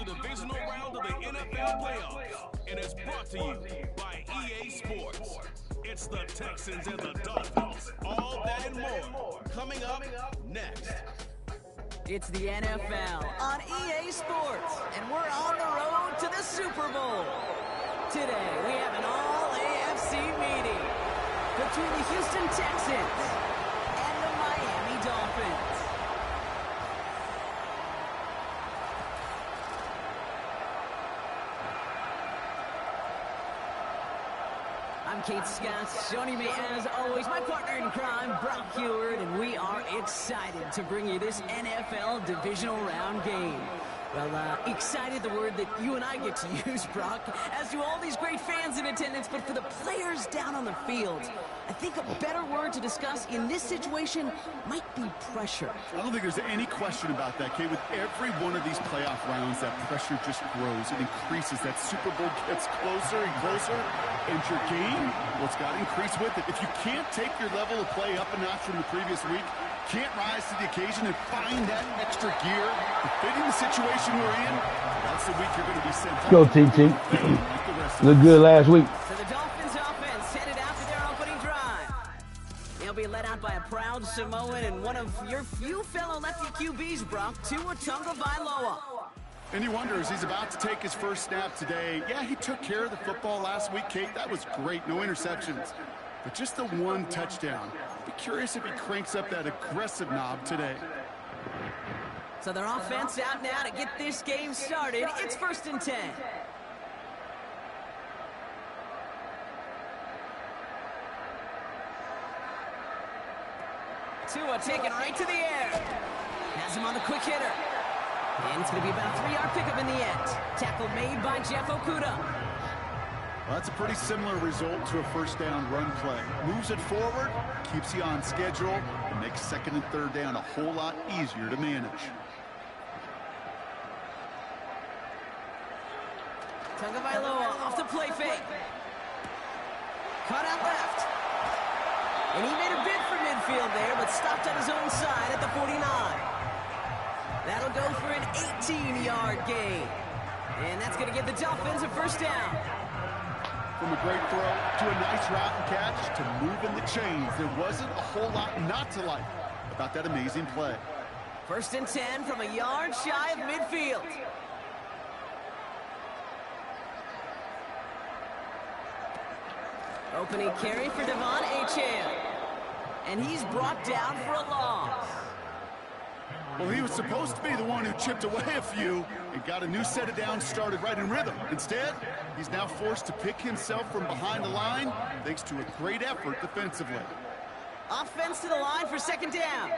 divisional round of the NFL playoffs, and it's brought to you by EA Sports. It's the Texans and the Dolphins. All that and more coming up next. It's the NFL on EA Sports, and we're on the road to the Super Bowl. Today, we have an all-AFC meeting between the Houston Texans and the Miami Dolphins. I'm Kate Scott. Joining me, as always, my partner in crime, Brock Heward, and we are excited to bring you this NFL divisional round game. Well, excited, the word that you and I get to use, Brock, as do all these great fans in attendance, but for the players down on the field, I think a better word to discuss in this situation might be pressure. I don't think there's any question about that, Kate. With every one of these playoff rounds, that pressure just grows. It increases. That Super Bowl gets closer and closer, and your game, well, it's got to increase with it. If you can't take your level of play up a notch from the previous week, can't rise to the occasion and find that extra gear to fit in the situation we're in, that's the week you're going to be sent Go, TT. Look good last week. So the Dolphins offense headed out to their opening drive. They'll be led out by a proud Samoan and one of your few fellow lefty QBs, Brock, Tua Tagovailoa. And you wonder, as he's about to take his first snap today, yeah, he took care of the football last week, Kate. That was great. No interceptions. But just the one touchdown. Be curious if he cranks up that aggressive knob today. So their offense out now to get this game started. It's 1st and 10. Tua taken right to the air. Has him on the quick hitter. And it's going to be about a 3-yard pickup in the end. Tackle made by Jeff Okudah. Well, that's a pretty similar result to a first down run play. Moves it forward, keeps you on schedule, and makes 2nd and 3rd down a whole lot easier to manage. Tagovailoa off the play fake. Caught out left. And he made a bid for midfield there, but stopped on his own side at the 49. That'll go for an 18-yard gain. And that's going to give the Dolphins a first down. From a great throw to a nice route and catch to moving the chains. There wasn't a whole lot not to like about that amazing play. 1st and 10 from a yard shy of midfield. Opening carry for Devon Achane. And he's brought down for a loss. Well, he was supposed to be the one who chipped away a few and got a new set of downs started right in rhythm. Instead, he's now forced to pick himself from behind the line thanks to a great effort defensively. Offense to the line for 2nd down.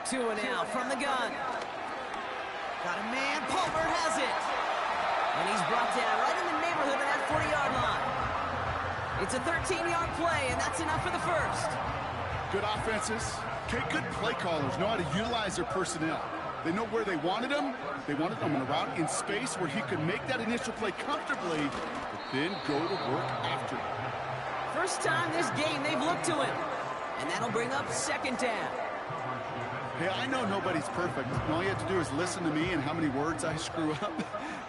Tua now from the gun. Got a man. Palmer has it. And he's brought down right in the neighborhood of that 40-yard line. It's a 13-yard play, and that's enough for the first. Good offenses. Okay, good play callers know how to utilize their personnel. They know where they wanted them. They wanted them on a route in space where he could make that initial play comfortably, but then go to work after it. First time this game they've looked to him. And that'll bring up 2nd down. Hey, I know nobody's perfect. All you have to do is listen to me and how many words I screw up.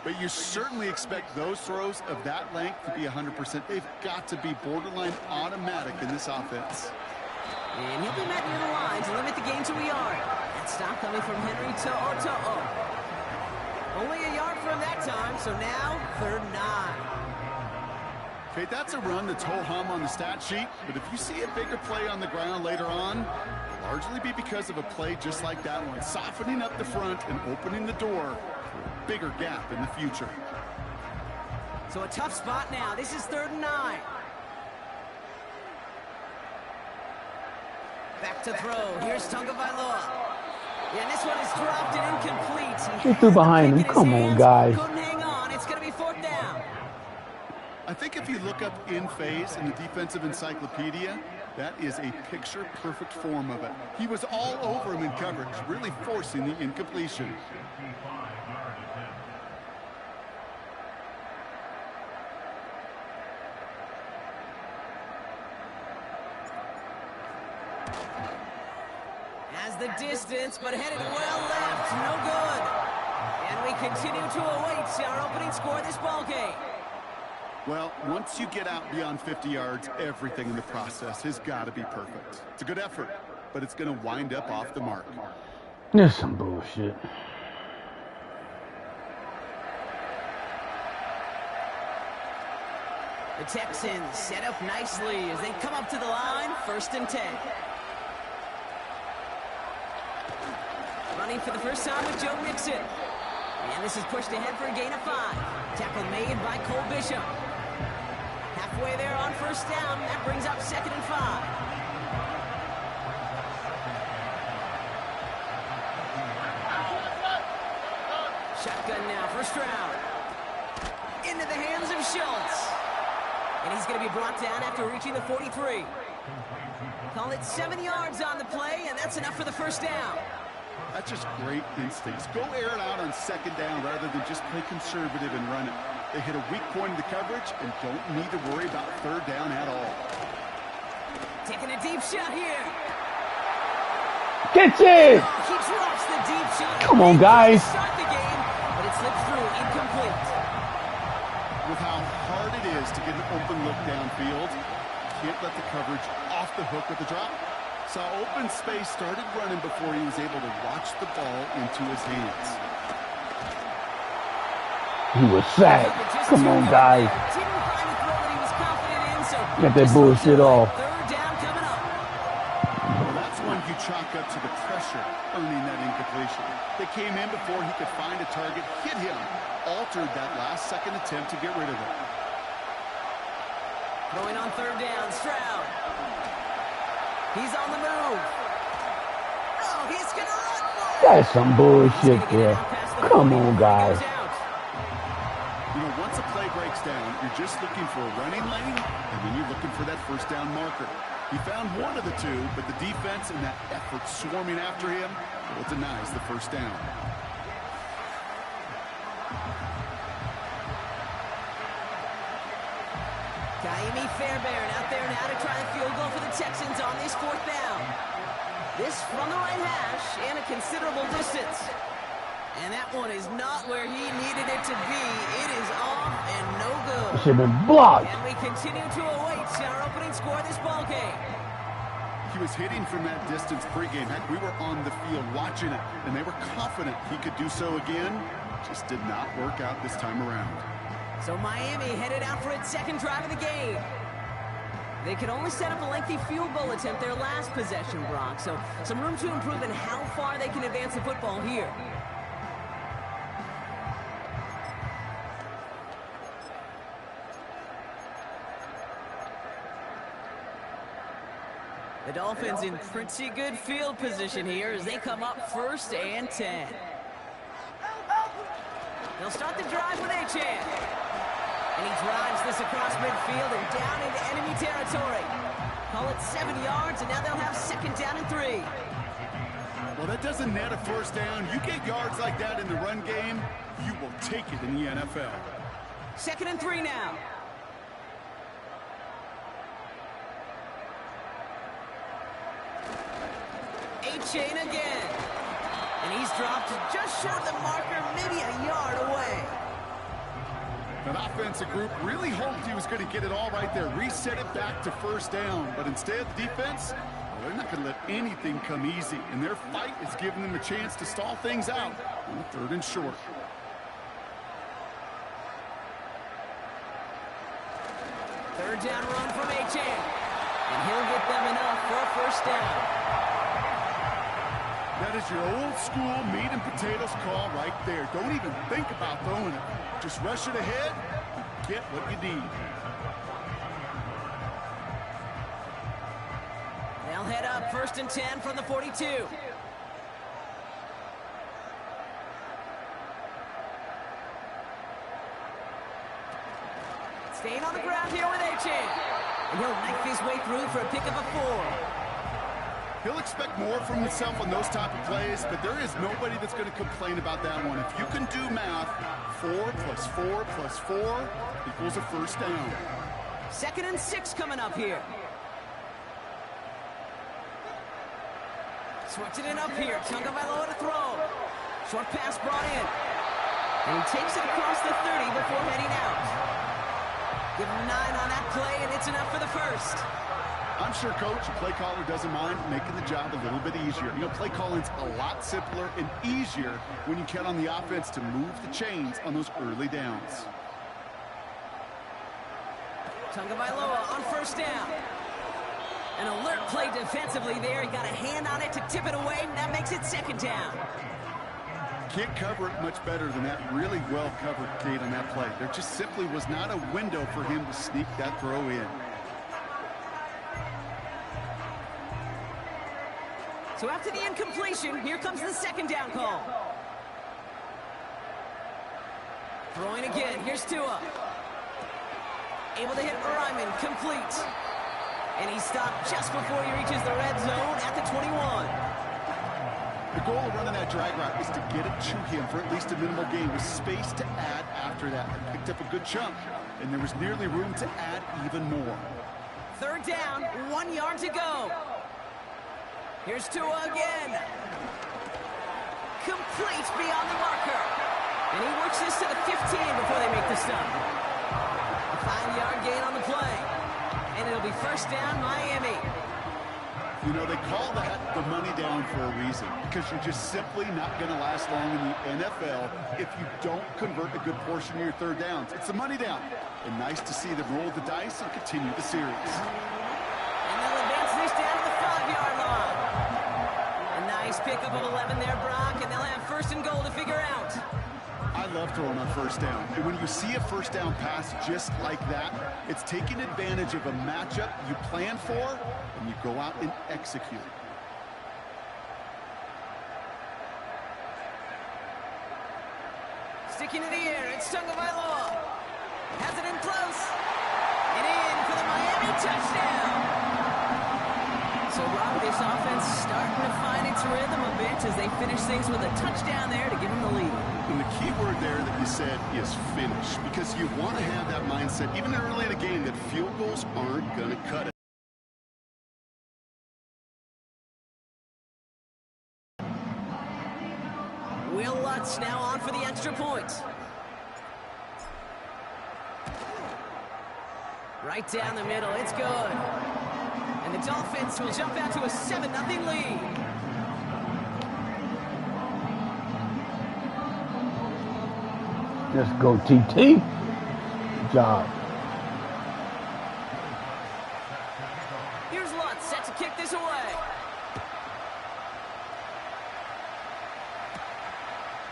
But you certainly expect those throws of that length to be 100%. They've got to be borderline automatic in this offense. And he'll be met near the line to limit the game to a yard. That stop coming from Henry To'o. Only a yard from that time, so now 3rd and 9. Okay, that's a run that's ho-hum on the stat sheet, but if you see a bigger play on the ground later on, it'll largely be because of a play just like that one, softening up the front and opening the door for a bigger gap in the future. So a tough spot now. This is 3rd and 9. Back to throw. Here's Tagovailoa. Yeah, and this one is dropped and incomplete. He threw behind him. Come on, guys. Couldn't hang on. It's going to be 4th down. I think if you look up in phase in the defensive encyclopedia, that is a picture-perfect form of it. He was all over him in coverage, really forcing the incompletion. As has the distance, but headed well left. No good. And we continue to await our opening score of this ball game. Well, once you get out beyond 50 yards, everything in the process has got to be perfect. It's a good effort, but it's going to wind up off the mark. That's some bullshit. The Texans set up nicely as they come up to the line, 1st and 10. Running for the first time with Joe Mixon. And this is pushed ahead for a gain of 5. Tackle made by Cole Bishop. Halfway there on 1st down. That brings up 2nd and 5. Shotgun now, 1st round. Into the hands of Schultz. And he's going to be brought down after reaching the 43. Call it 7 yards on the play, and that's enough for the 1st down. That's just great instincts. Go air it out on 2nd down rather than just play conservative and run it. They hit a weak point in the coverage and don't need to worry about 3rd down at all. Taking a deep shot here. Get it! He drops the deep shot. Come on, guys. Start the game, but it slips through incomplete. With how hard it is to get an open look downfield, can't let the coverage off the hook with the drop. Saw open space, started running before he was able to watch the ball into his hands. He was sacked. Come on, guys. Didn't find the throw that he was confident in, so Get that bullshit off. 3rd down coming up. Well, that's one you chalk up to the pressure earning that incompletion. They came in before he could find a target, hit him, altered that last-second attempt to get rid of it. Throwing on 3rd down, Stroud. He's on the move. Oh, he's going to run for it. That's some bullshit there. Come on, guys. You know, once a play breaks down, you're just looking for a running lane, and then you're looking for that 1st down marker. He found one of the two, but the defense and that effort swarming after him, well, denies the 1st down. Kaimi Fairbairn out there now to try the field goal for the Texans on this 4th down. This from the right hash and a considerable distance. And that one is not where he needed it to be. It is off and no good. Should have been blocked. And we continue to await our opening score of this ball game. He was hitting from that distance pregame. Heck, we were on the field watching it, and they were confident he could do so again. Just did not work out this time around. So Miami headed out for its 2nd drive of the game. They could only set up a lengthy field goal attempt their last possession, Brock. So some room to improve in how far they can advance the football here. The Dolphins in pretty good field position here as they come up 1st and 10. They'll start the drive with Achane. And he drives this across midfield and down into enemy territory. Call it 7 yards, and now they'll have 2nd down and 3. Well, that doesn't net a 1st down. You get yards like that in the run game, you will take it in the NFL. 2nd and 3 now. Achane again. And he's dropped just short of the marker, maybe a yard away. That offensive group really hoped he was going to get it all right there, reset it back to 1st down. But instead, the defense, well, they're not going to let anything come easy. And their fight is giving them a chance to stall things out on 3rd and short. Third down run from Achane. And he'll get them enough for a 1st down. That is your old school meat and potatoes call right there. Don't even think about throwing it. Just rush it ahead and get what you need. They'll head up 1st and 10 from the 42. Staying on the ground here with Achane. And he'll knife his way through for a pick of a 4. He'll expect more from himself on those type of plays, but there is nobody that's going to complain about that one. If you can do math, 4 + 4 + 4 equals a 1st down. 2nd and 6 coming up here. Switching it up here. Tagovailoa to throw. Short pass brought in. And he takes it across the 30 before heading out. Give him 9 on that play, and it's enough for the first. I'm sure, Coach, the play caller doesn't mind making the job a little bit easier. You know, play calling's a lot simpler and easier when you count on the offense to move the chains on those early downs. Tagovailoa on first down. An alert play defensively there. He got a hand on it to tip it away, and that makes it second down. Can't cover it much better than that. Really well covered, Kate, on that play. There just simply was not a window for him to sneak that throw in. So after the incompletion, here comes the second down call. Throwing again. Here's Tua. Able to hit Ryman. Complete. And he stopped just before he reaches the red zone at the 21. The goal of running that drag route is to get it to him for at least a minimal gain with space to add after that. They picked up a good chunk, and there was nearly room to add even more. Third down, 1 yard to go. Here's Tua again. Complete beyond the marker. And he works this to the 15 before they make the stop. A 5-yard gain on the play. And it'll be first down, Miami. You know, they call that the money down for a reason, because you're just simply not going to last long in the NFL if you don't convert a good portion of your third downs. It's the money down. And nice to see them roll the dice and continue the series. And they'll advance this down to the 5-yard line. A nice pickup of 11 there, Brock, and they'll have first and goal to figure out. I love throwing on first down. And when you see a first down pass just like that, it's taking advantage of a matchup you plan for, and you go out and execute. Sticking to the air, it's Tagovailoa. Has it in close. And in for the Miami touchdown. So, Rob, this offense starting to find its rhythm a bit as they finish things with a touchdown there to give them the lead. And the key word there that you said is finish, because you want to have that mindset, even early in the game, that field goals aren't going to cut it. Will Lutz now on for the extra point. Right down the middle, it's good. And the Dolphins will jump out to a 7-0 lead. Let's go, TT. Good job. Here's Lutz set to kick this away.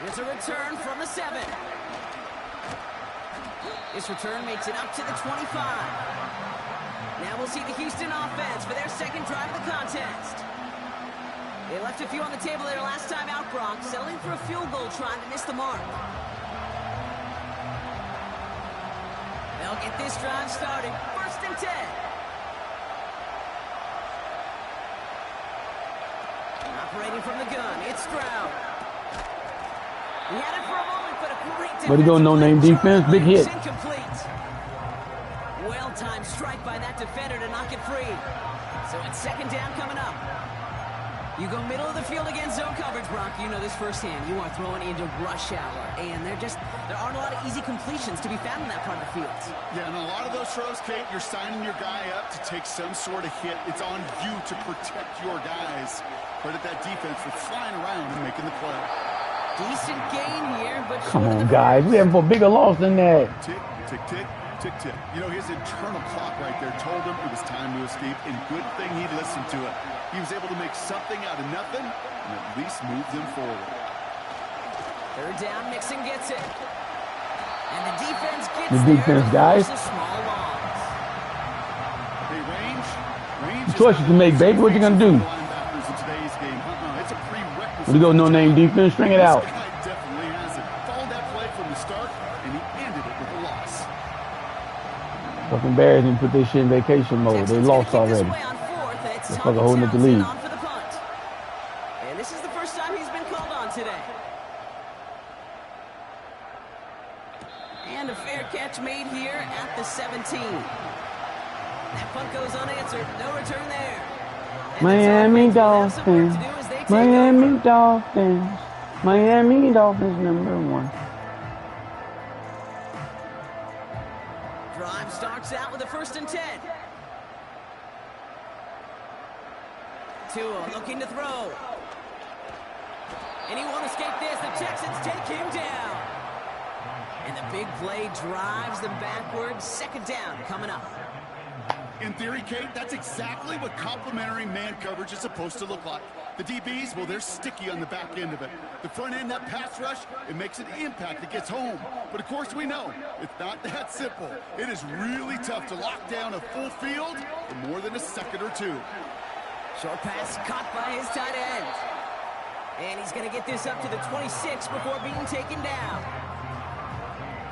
It's a return from the 7. This return makes it up to the 25. Now we'll see the Houston offense for their second drive of the contest. They left a few on the table there last time out, Brock, settling for a field goal trying to miss the mark. They'll get this drive started. First and 10. Operating from the gun, it's Stroud. He had it for a moment, but a great Way to go, no-name defense. Big hit. Incomplete. Well-timed strike by that defender to knock it free. So it's second down coming up. You go middle of the field against zone coverage, Brock. You know this firsthand. You are throwing into rush hour, and there aren't a lot of easy completions to be found in that part of the field. Yeah, and a lot of those throws, Kate, you're signing your guy up to take some sort of hit. It's on you to protect your guys. Credit that defense for flying around and making the play. Decent gain here, but Come on, guys. We have a bigger loss than that. Tick, tick, tick, tick, tick. You know, his internal clock right there told him it was time to escape, and good thing he listened to it. He was able to make something out of nothing and at least move them forward. Third down, Mixon gets it. And the defense gets The defense, guys. A small loss. Hey, range Choices to make, baby. What you gonna do? Linebackers in today's game. It's a prerequisite. Way to go, no-name defense. String it out. This guy definitely has it. Followed that play from the start, and he ended it with a loss. Fucking Bears didn't put this shit in vacation mode. They lost already. They're fucking holding up the lead. And this is the first time he's been called on today. And a fair catch made here at the 17. That punt goes unanswered. No return there. And Miami Dolphins. to do as they Miami Dolphins. Miami Dolphins #1. Drive starts out with a 1st and 10. Tua looking to throw. And he won't escape this. The Texans take him down. And the big play drives them backwards. 2nd down coming up. In theory, Kate, that's exactly what complementary man coverage is supposed to look like. The DBs, well, they're sticky on the back end of it. The front end, that pass rush, it makes an impact. It gets home. But, of course, we know it's not that simple. It is really tough to lock down a full field for more than a second or two. Short pass caught by his tight end. And he's going to get this up to the 26 before being taken down.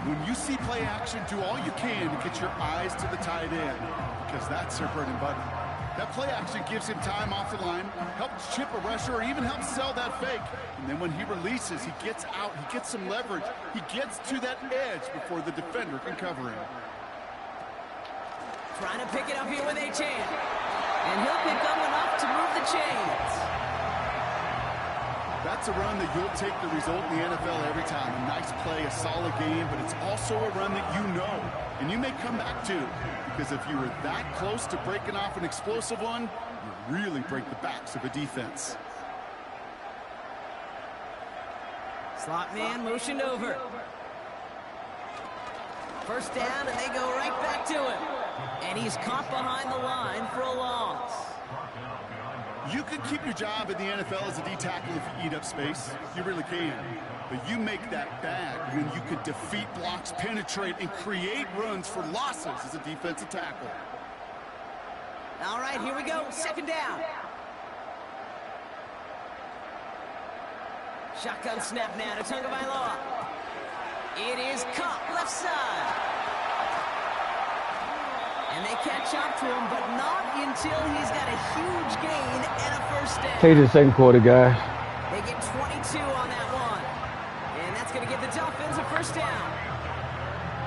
When you see play action, do all you can to get your eyes to the tight end, because that's their bread and butter. That play action gives him time off the line, helps chip a rusher, or even helps sell that fake. And then when he releases, he gets out, he gets some leverage. He gets to that edge before the defender can cover him. Trying to pick it up here with Achane. And he'll pick up enough to move the chains. That's a run that you'll take the result in the NFL every time. A nice play, a solid game, but it's also a run that you know. And you may come back to, because if you were that close to breaking off an explosive one, you really break the backs of a defense. Slot man motioned over. 1st down, and they go right back to him. And he's caught behind the line for a loss. You can keep your job in the NFL as a D-tackle if you eat up space. You really can. But you make that bad when you can defeat blocks, penetrate, and create runs for losses as a defensive tackle. All right, here we go. 2nd down. Shotgun snap now to Tagovailoa. It is caught left side. And they catch up to him, but not until he's got a huge gain and a 1st down. Take the 2nd quarter, guys. They get 22 on that one. And that's going to give the Dolphins a 1st down.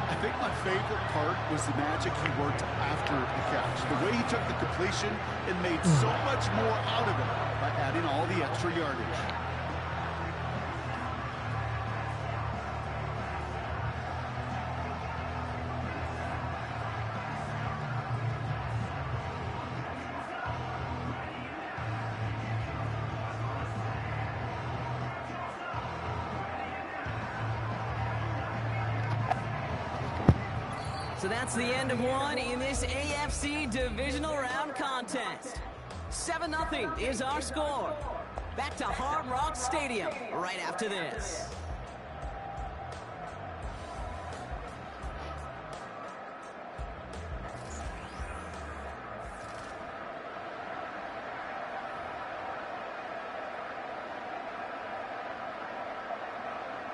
I think my favorite part was the magic he worked after the catch. The way he took the completion and made so much more out of it by adding all the extra yardage. So that's the end of one in this AFC divisional round contest. 7-0 is our score. Back to Hard Rock Stadium right after this.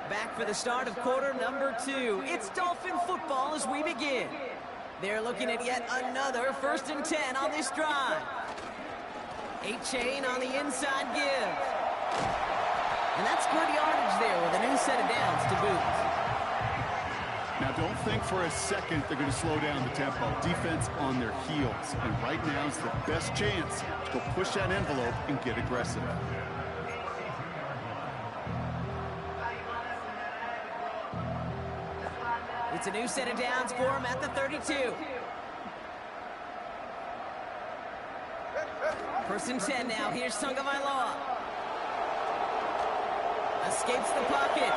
Back for the start of quarter number 2. It's Dolphin football as we begin. They're looking at yet another 1st and 10 on this drive. Achane on the inside give. And that's good yardage there with a new set of downs to boot. Now, don't think for a second they're going to slow down the tempo. Defense on their heels. And right now is the best chance to go push that envelope and get aggressive. It's a new set of downs for him at the 32. 1st and 10 now. Here's Tagovailoa. Escapes the pocket.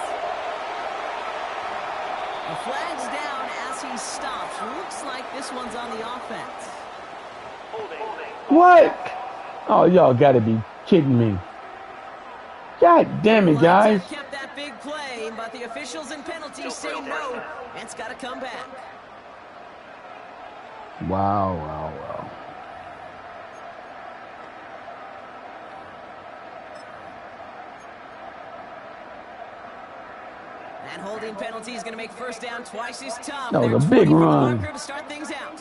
The flag's down as he stops. Looks like this one's on the offense. What? Oh, y'all gotta be kidding me. God damn it, guys. Kept that big play, but the officials and penalties say no, and it's got to come back. Wow, wow, wow. That holding penalty is going to make 1st down twice as tough. That was a big run. To start things out.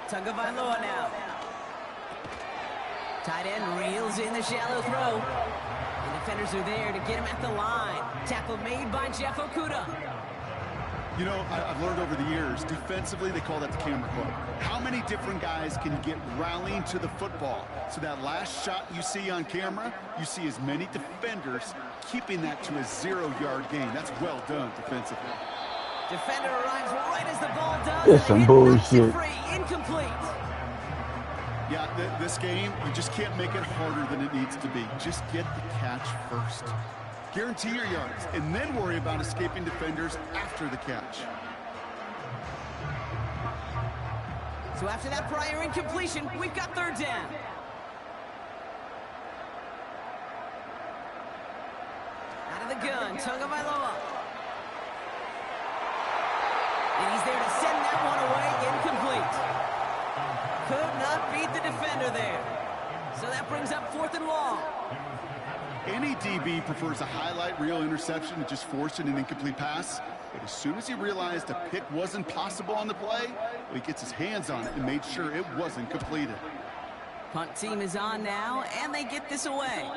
Tagovailoa now. Tight end reels in the shallow throw. The defenders are there to get him at the line. Tackle made by Jeff Okudah. You know, I've learned over the years, defensively, they call that the camera club. How many different guys can get rallying to the football? So that last shot you see on camera, you see as many defenders keeping that to a 0-yard gain. That's well done defensively. Defender arrives right as the ball does. It's some bullshit. Free, incomplete. Yeah, this game, you just can't make it harder than it needs to be. Just get the catch first. Guarantee your yards, and then worry about escaping defenders after the catch. So after that prior incompletion, we've got third down. Out of the gun, Tagovailoa. And he's there to send that one away, incomplete. Could not beat the defender there. So that brings up 4th and long. Any DB prefers a highlight reel interception to just forcing an incomplete pass. But as soon as he realized a pick wasn't possible on the play, he gets his hands on it and made sure it wasn't completed. Punt team is on now, and they get this away.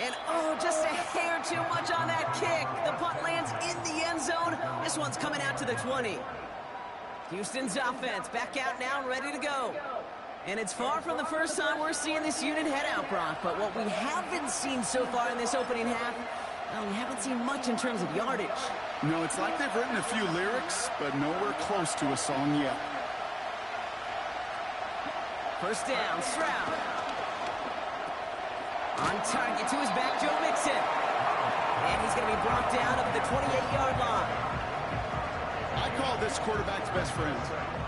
And, oh, just a hair too much on that kick. The punt lands in the end zone. This one's coming out to the 20. Houston's offense back out now, ready to go. And it's far from the first time we're seeing this unit head out, Brock. But what we haven't seen so far in this opening half, well, we haven't seen much in terms of yardage. No, it's like they've written a few lyrics, but nowhere close to a song yet. First down, Stroud. On target to his back, Joe Mixon. And he's going to be brought down up at the 28-yard line. I call this quarterback's best friend.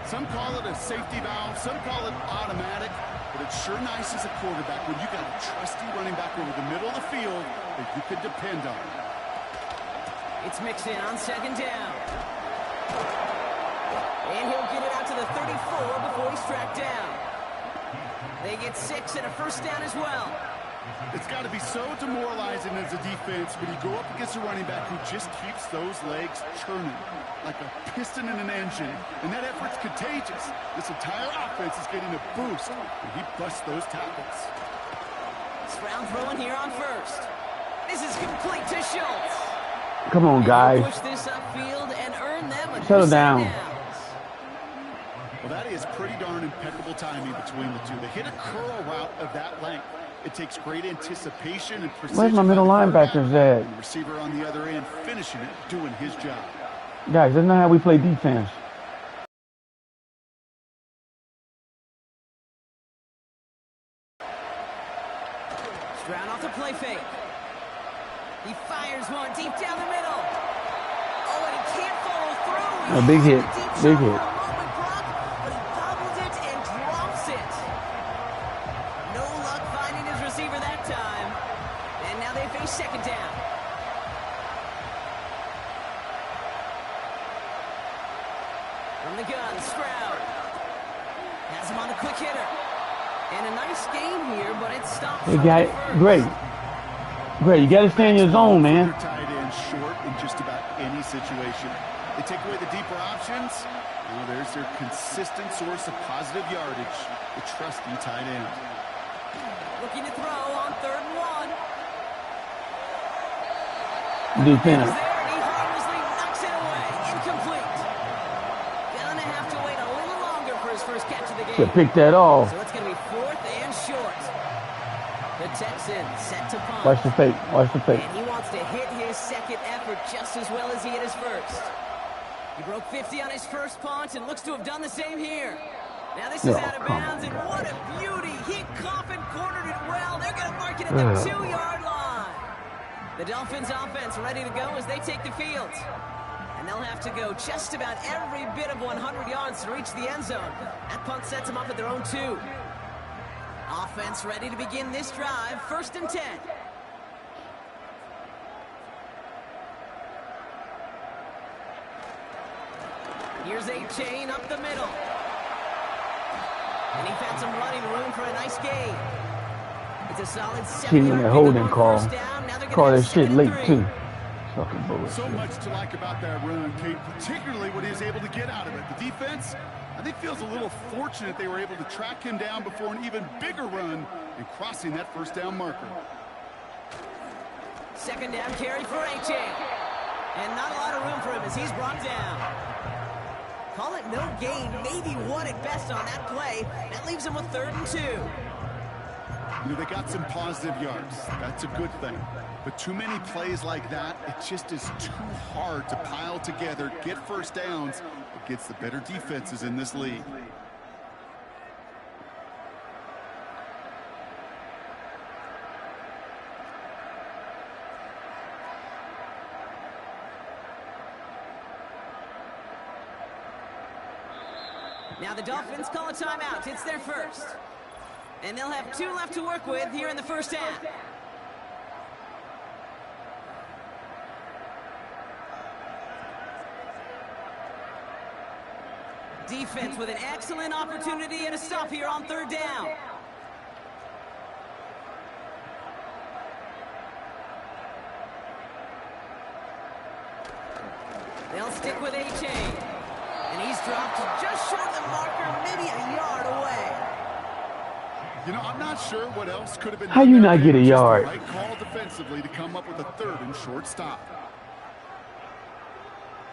Some call it a safety valve, some call it automatic, but it's sure nice as a quarterback when you got a trusty running back over the middle of the field that you can depend on. It's Mixon on second down. And he'll get it out to the 34 before he's tracked down. They get 6 and a first down as well. It's got to be so demoralizing as a defense when you go up against a running back who just keeps those legs churning like a piston in an engine, and that effort's contagious. This entire offense is getting a boost when he busts those tackles. Stroud throwing here on first. This is complete to Schultz. Come on, guys. Push this upfield and earn them a settle down. Well, that is pretty darn impeccable timing between the two. They hit a curl route of that length. It takes great anticipation and precision. Where's my middle linebackers at? The receiver on the other end finishing it, doing his job. Guys, that's not how we play defense. Stroud off the play fake. He fires one deep down the middle. Oh, and he can't follow through. A big hit. Big hit. But he bobbles it and drops it. No luck finding his receiver that time. And now they face second down. From the gun, Stroud has him on a quick hitter. And a nice game here, but it stops. Hey, guy, great. Great, you got to stay in your zone, man. Tight end short in just about any situation. They take away the deeper options. Well, there's their consistent source of positive yardage, the trusty tight end. Looking to throw on 3rd and 1. Defense. He harmlessly knocks it away. Incomplete. Gonna have to wait a little longer for his first catch of the game. Should pick that off. So it's going to be 4th and short. The Texans set to punt. Watch the fake. Watch the fake. And he wants to hit his second effort just as well as he hit his first. He broke 50 on his first punt and looks to have done the same here. Now this is out of bounds, and what a beauty. He coffin cornered it well. They're going to mark it at the 2-yard line. The Dolphins offense ready to go as they take the field. And they'll have to go just about every bit of 100 yards to reach the end zone. That punt sets them up at their own 2. Offense ready to begin this drive. 1st and 10. Here's A-Chain up the middle. And he found some running room for a nice gain. It's a solid 7-yard holding call. Call that shit late, and 3. too. Fucking bullshit. So much to like about that run, Kate, particularly what he was able to get out of it. The defense, I think, feels a little fortunate they were able to track him down before an even bigger run and crossing that first down marker. 2nd down carry for A-Chain. And not a lot of room for him as he's brought down. Call it no gain, maybe one at best on that play. That leaves him with 3rd and 2. You know, they got some positive yards. That's a good thing. But too many plays like that, it just is too hard to pile together, get first downs against the better defenses in this league. Now the Dolphins call a timeout. It's their first. And they'll have 2 left to work with here in the first half. Defense with an excellent opportunity and a stop here on 3rd down. They'll stick with A-Chain. And he's dropped just short of the marker, maybe a yard away. You know, I'm not sure what else could have been. How you not get a yard? Right call defensively to come up with a 3rd and short stop.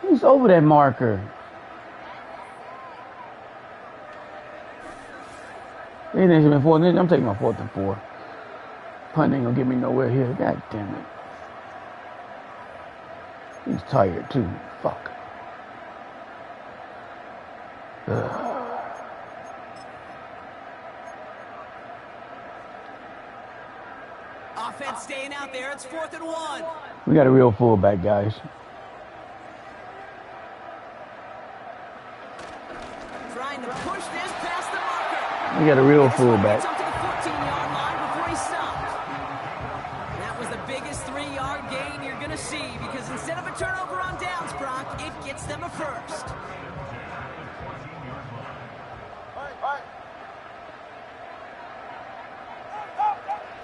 He's over that marker. It ain't been 4th. I'm taking my 4th and 4. Punt ain't gonna get me nowhere here. God damn it. He's tired too. Fuck. Offense staying out there. It's 4th and 1. We got a real fullback, guys. Trying to push this past the marker. We got a real fullback. Up to the 14-yard line before he stopped. That was the biggest 3-yard gain you're going to see because instead of a turnover on downs, Brock, it gets them a first.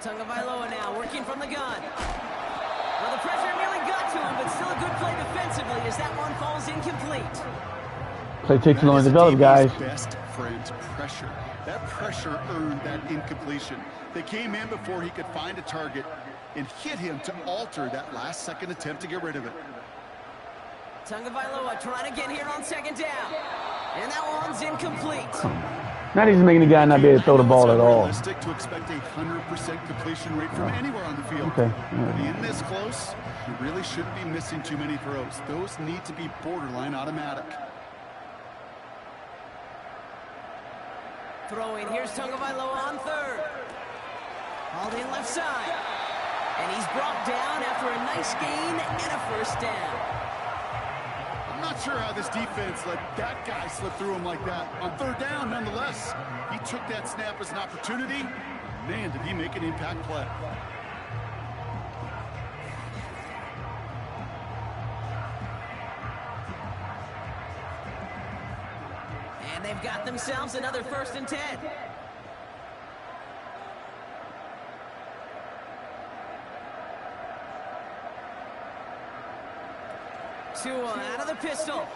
Tagovailoa now working from the gun. Well, the pressure nearly got to him, but still a good play defensively as that one falls incomplete. Play takes too long to develop, guys. Best friend, pressure. That pressure earned that incompletion. They came in before he could find a target and hit him to alter that last-second attempt to get rid of it. Tagovailoa trying to get here on 2nd down. And that one's incomplete. Not even making the guy not be able to throw the ball at all. It's unrealistic to expect a 100% completion rate from anywhere on the field. Okay. But in this close, you really shouldn't be missing too many throws. Those need to be borderline automatic. Throwing, here's Tagovailoa on 3rd. Hauled in left side. And he's brought down after a nice gain and a first down. I'm not sure how this defense let that guy slip through him like that. On 3rd down, nonetheless, he took that snap as an opportunity. Man, did he make an impact play. And they've got themselves another 1st and 10. Out of the pistol.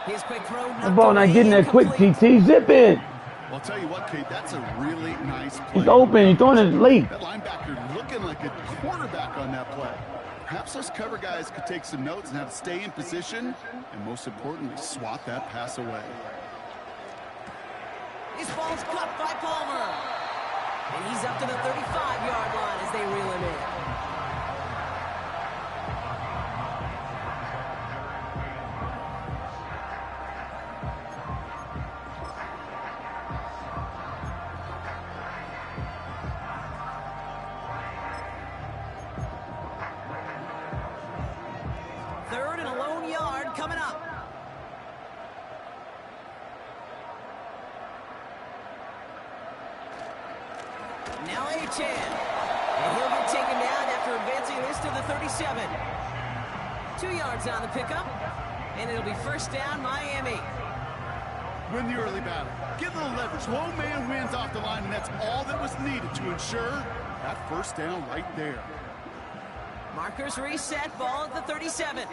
His quick throw. The ball not getting that quick, TT. Zip it. Well, I'll tell you what, Kate, that's a really nice play. He's open. He's throwing it late. That linebacker looking like a quarterback on that play. Perhaps those cover guys could take some notes and have to stay in position and, most importantly, swat that pass away. This ball's caught by Palmer. And he's up to the 35-yard line as they reel him in. Now A-Chan. And he'll get taken down after advancing this to the 37. 2 yards on the pickup. And it'll be first down, Miami. Win the early battle. Get a little leverage. Low man wins off the line, and that's all that was needed to ensure that first down right there. Markers reset, ball at the 37.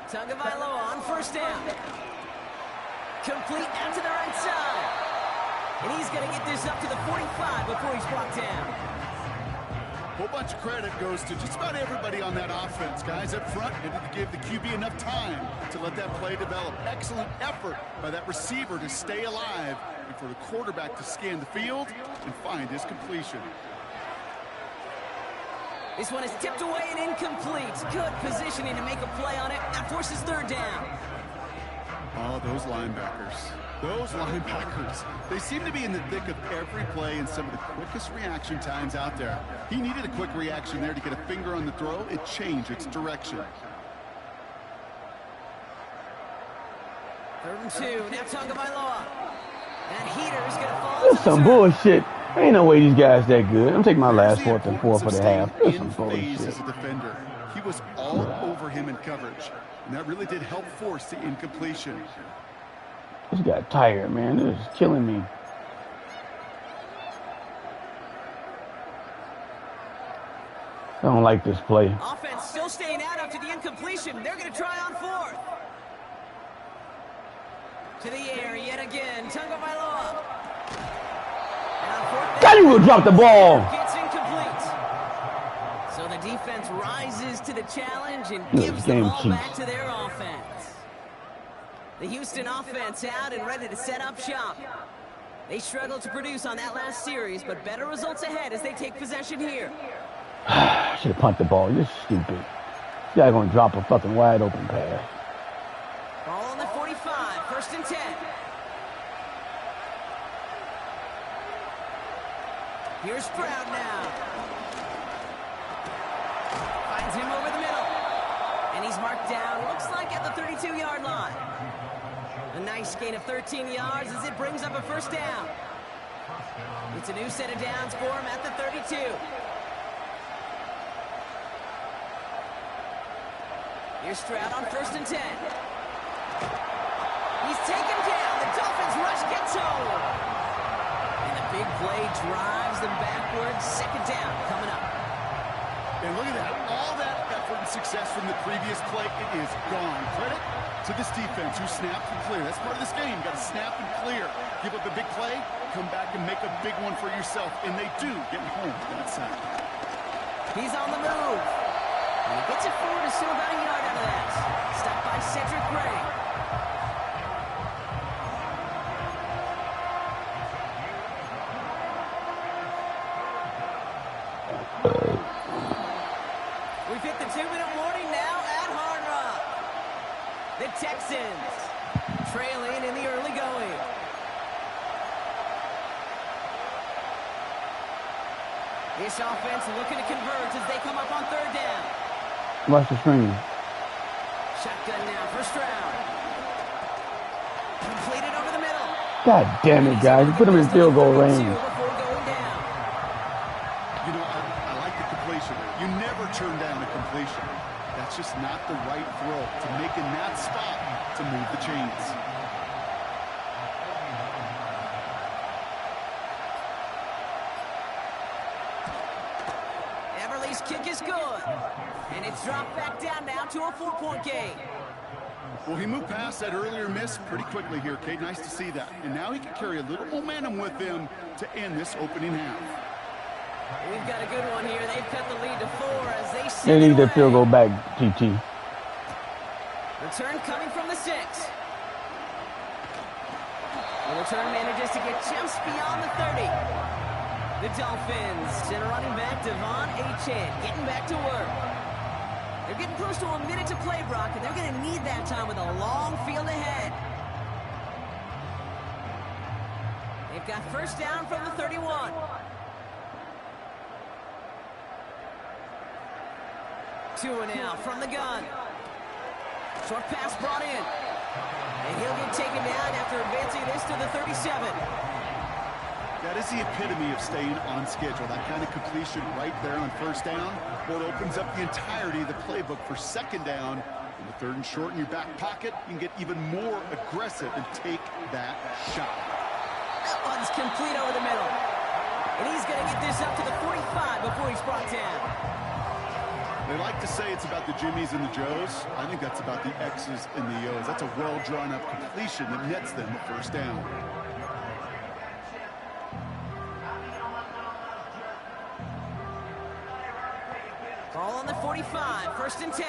Tagovailoa on first down. Complete out to the right side. And he's going to get this up to the 45 before he's brought down. whole bunch of credit goes to just about everybody on that offense. Guys up front needed to give the QB enough time to let that play develop. Excellent effort by that receiver to stay alive and for the quarterback to scan the field and find his completion. This one is tipped away and incomplete. Good positioning to make a play on it. That forces third down. Oh, those linebackers. Those linebackers. They seem to be in the thick of every play and some of the quickest reaction times out there. He needed a quick reaction there to get a finger on the throw. It changed its direction. 3rd and 2. Now Tagovailoa. That heater is going to fall. That's some bullshit. Ain't no way these guys that good. I'm taking my last 4th and 4 for the half. That's some bullshit. As a defender, he was all over him in coverage, and that really did help force the incompletion. This guy tired, man. This is killing me. I don't like this play. Offense still staying out after the incompletion. They're going to try on 4th. To the air yet again. Tagovailoa. God, you will drop the ball. Gets incomplete. So the defense rises to the challenge and gives the ball back to their offense. The Houston offense out and ready to set up shop. They struggled to produce on that last series, but better results ahead as they take possession here. I should have punted the ball. You're stupid. This guy gonna drop a fucking wide open pass. Ball on the 45, 1st and 10. Here's Stroud now. Finds him over the middle. And he's marked down, looks like at the 32-yard line. A nice gain of 13 yards as it brings up a 1st down. It's a new set of downs for him at the 32. Here's Stroud on 1st and 10. He's taken down. The Dolphins rush gets home. And the big play drives them backwards. 2nd down coming up. And look at that. All that effort and success from the previous play, it is gone. Credit to this defense who snapped and clear. That's part of this game. You got to snap and clear. Give up a big play, come back and make a big one for yourself. And they do get home that side. He's on the move. And he gets it forward to still about a yard out of that. Stopped by Cedric Gray. We've hit the 2-minute warning now at Hard Rock. The Texans trailing in the early going. This offense looking to converge as they come up on 3rd down. Watch the screen. Shotgun now for Stroud. Completed over the middle. God damn it, guys. You put him in field goal range. Before going down. You know, I like the completion. You never turn down a completion. That's just not the right throw to make in that spot to move the chains. Everly's kick is good. And it's dropped back down now to a 4-point game. Well, he moved past that earlier miss pretty quickly here, Kate. Nice to see that. And now he can carry a little momentum with him to end this opening half. We've got a good one here. They've cut the lead to 4 as they send They need it that field away. goal back, GT. Return coming from the 6. The return manages to get just beyond the 30. The Dolphins send a running back, Devon Achane, getting back to work. They're getting close to a minute to play, Brock, and they're going to need that time with a long field ahead. They've got 1st down from the 31. Tua now from the gun. Short pass brought in. And he'll get taken down after advancing this to the 37. That is the epitome of staying on schedule. That kind of completion right there on 1st down. Well, it opens up the entirety of the playbook for 2nd down. In the 3rd and short in your back pocket, you can get even more aggressive and take that shot. That one's complete over the middle. And he's going to get this up to the 45 before he's brought down. They like to say it's about the Jimmies and the Joes. I think that's about the X's and the O's. That's a well-drawn-up completion that nets them a 1st down. 25, 1st and 10.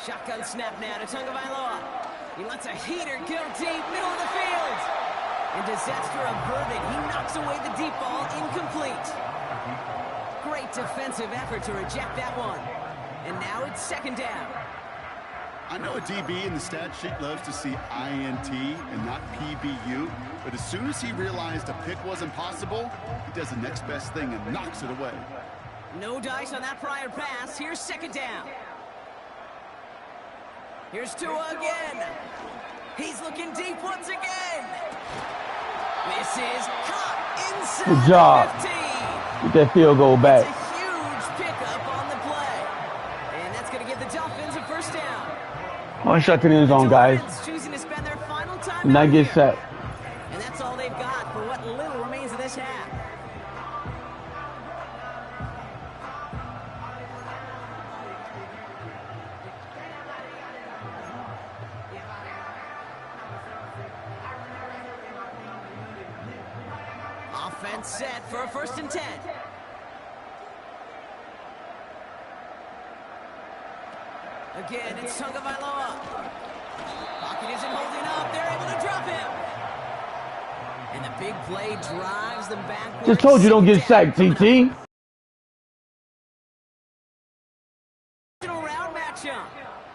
Shotgun snap now to Tagovailoa. He lets a heater go deep, middle of the field. And disaster averted. He knocks away the deep ball, incomplete. Great defensive effort to reject that one. And now it's 2nd down. I know a DB in the stat sheet loves to see INT and not PBU, but as soon as he realized a pick wasn't possible, he does the next best thing and knocks it away. No dice on that prior pass. Here's 2nd down. Here's Tua again. He's looking deep once again. This is caught inside Good job. the 15. Get that field goal back. It's a huge pickup on the play. And that's going to give the Dolphins a 1st down. One shot to the end zone, guys. Choosing to spend their final time Do not out get here. sacked. And that's all they've got for what little remains of this half. Offense set for a 1st and 10. Again, it's Tagovailoa. Pocket isn't holding up. They're able to drop him. And the big play drives them back. Just told you don't get sacked, TT. Round matchup.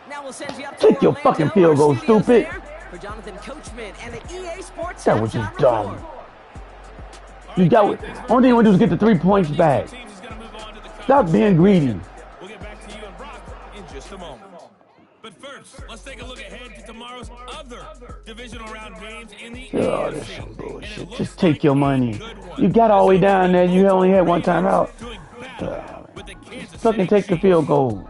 Now we'll send you up to Take your Orlando, fucking field goal, our studios stupid. there for Jonathan Coachman and the EA Sports That was just halftime dumb. report. You got it. Only thing you want to do is get the 3 points back. Stop being greedy. We'll get back to you and Brock in just a moment. But first, let's take a look ahead to tomorrow's other divisional round games in the Oh, this is AFC. some bullshit. And it Just looks take like your a money. good one. You got all the way down there. You only had one time out. Doing battle with the Kansas Fucking City take the Chiefs. field goal.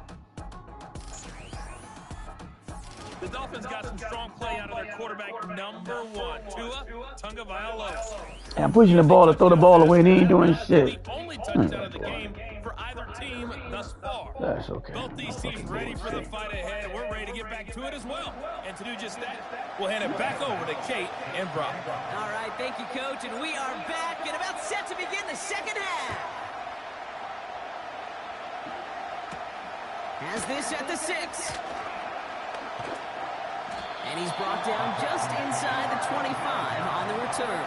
The Dolphins got some strong play out of their quarterback, number 1, Tua Tagovailoa. And I'm pushing the ball to throw the ball away and he ain't doing shit. The only touchdown of the game for either team thus far. That's okay. Both these teams ready for the fight ahead. We're ready to get back to it as well. And to do just that, we'll hand it back over to Kate and Brock. All right, thank you, Coach. And we are back and about set to begin the 2nd half. Has this at the 6. And he's brought down just inside the 25 on the return.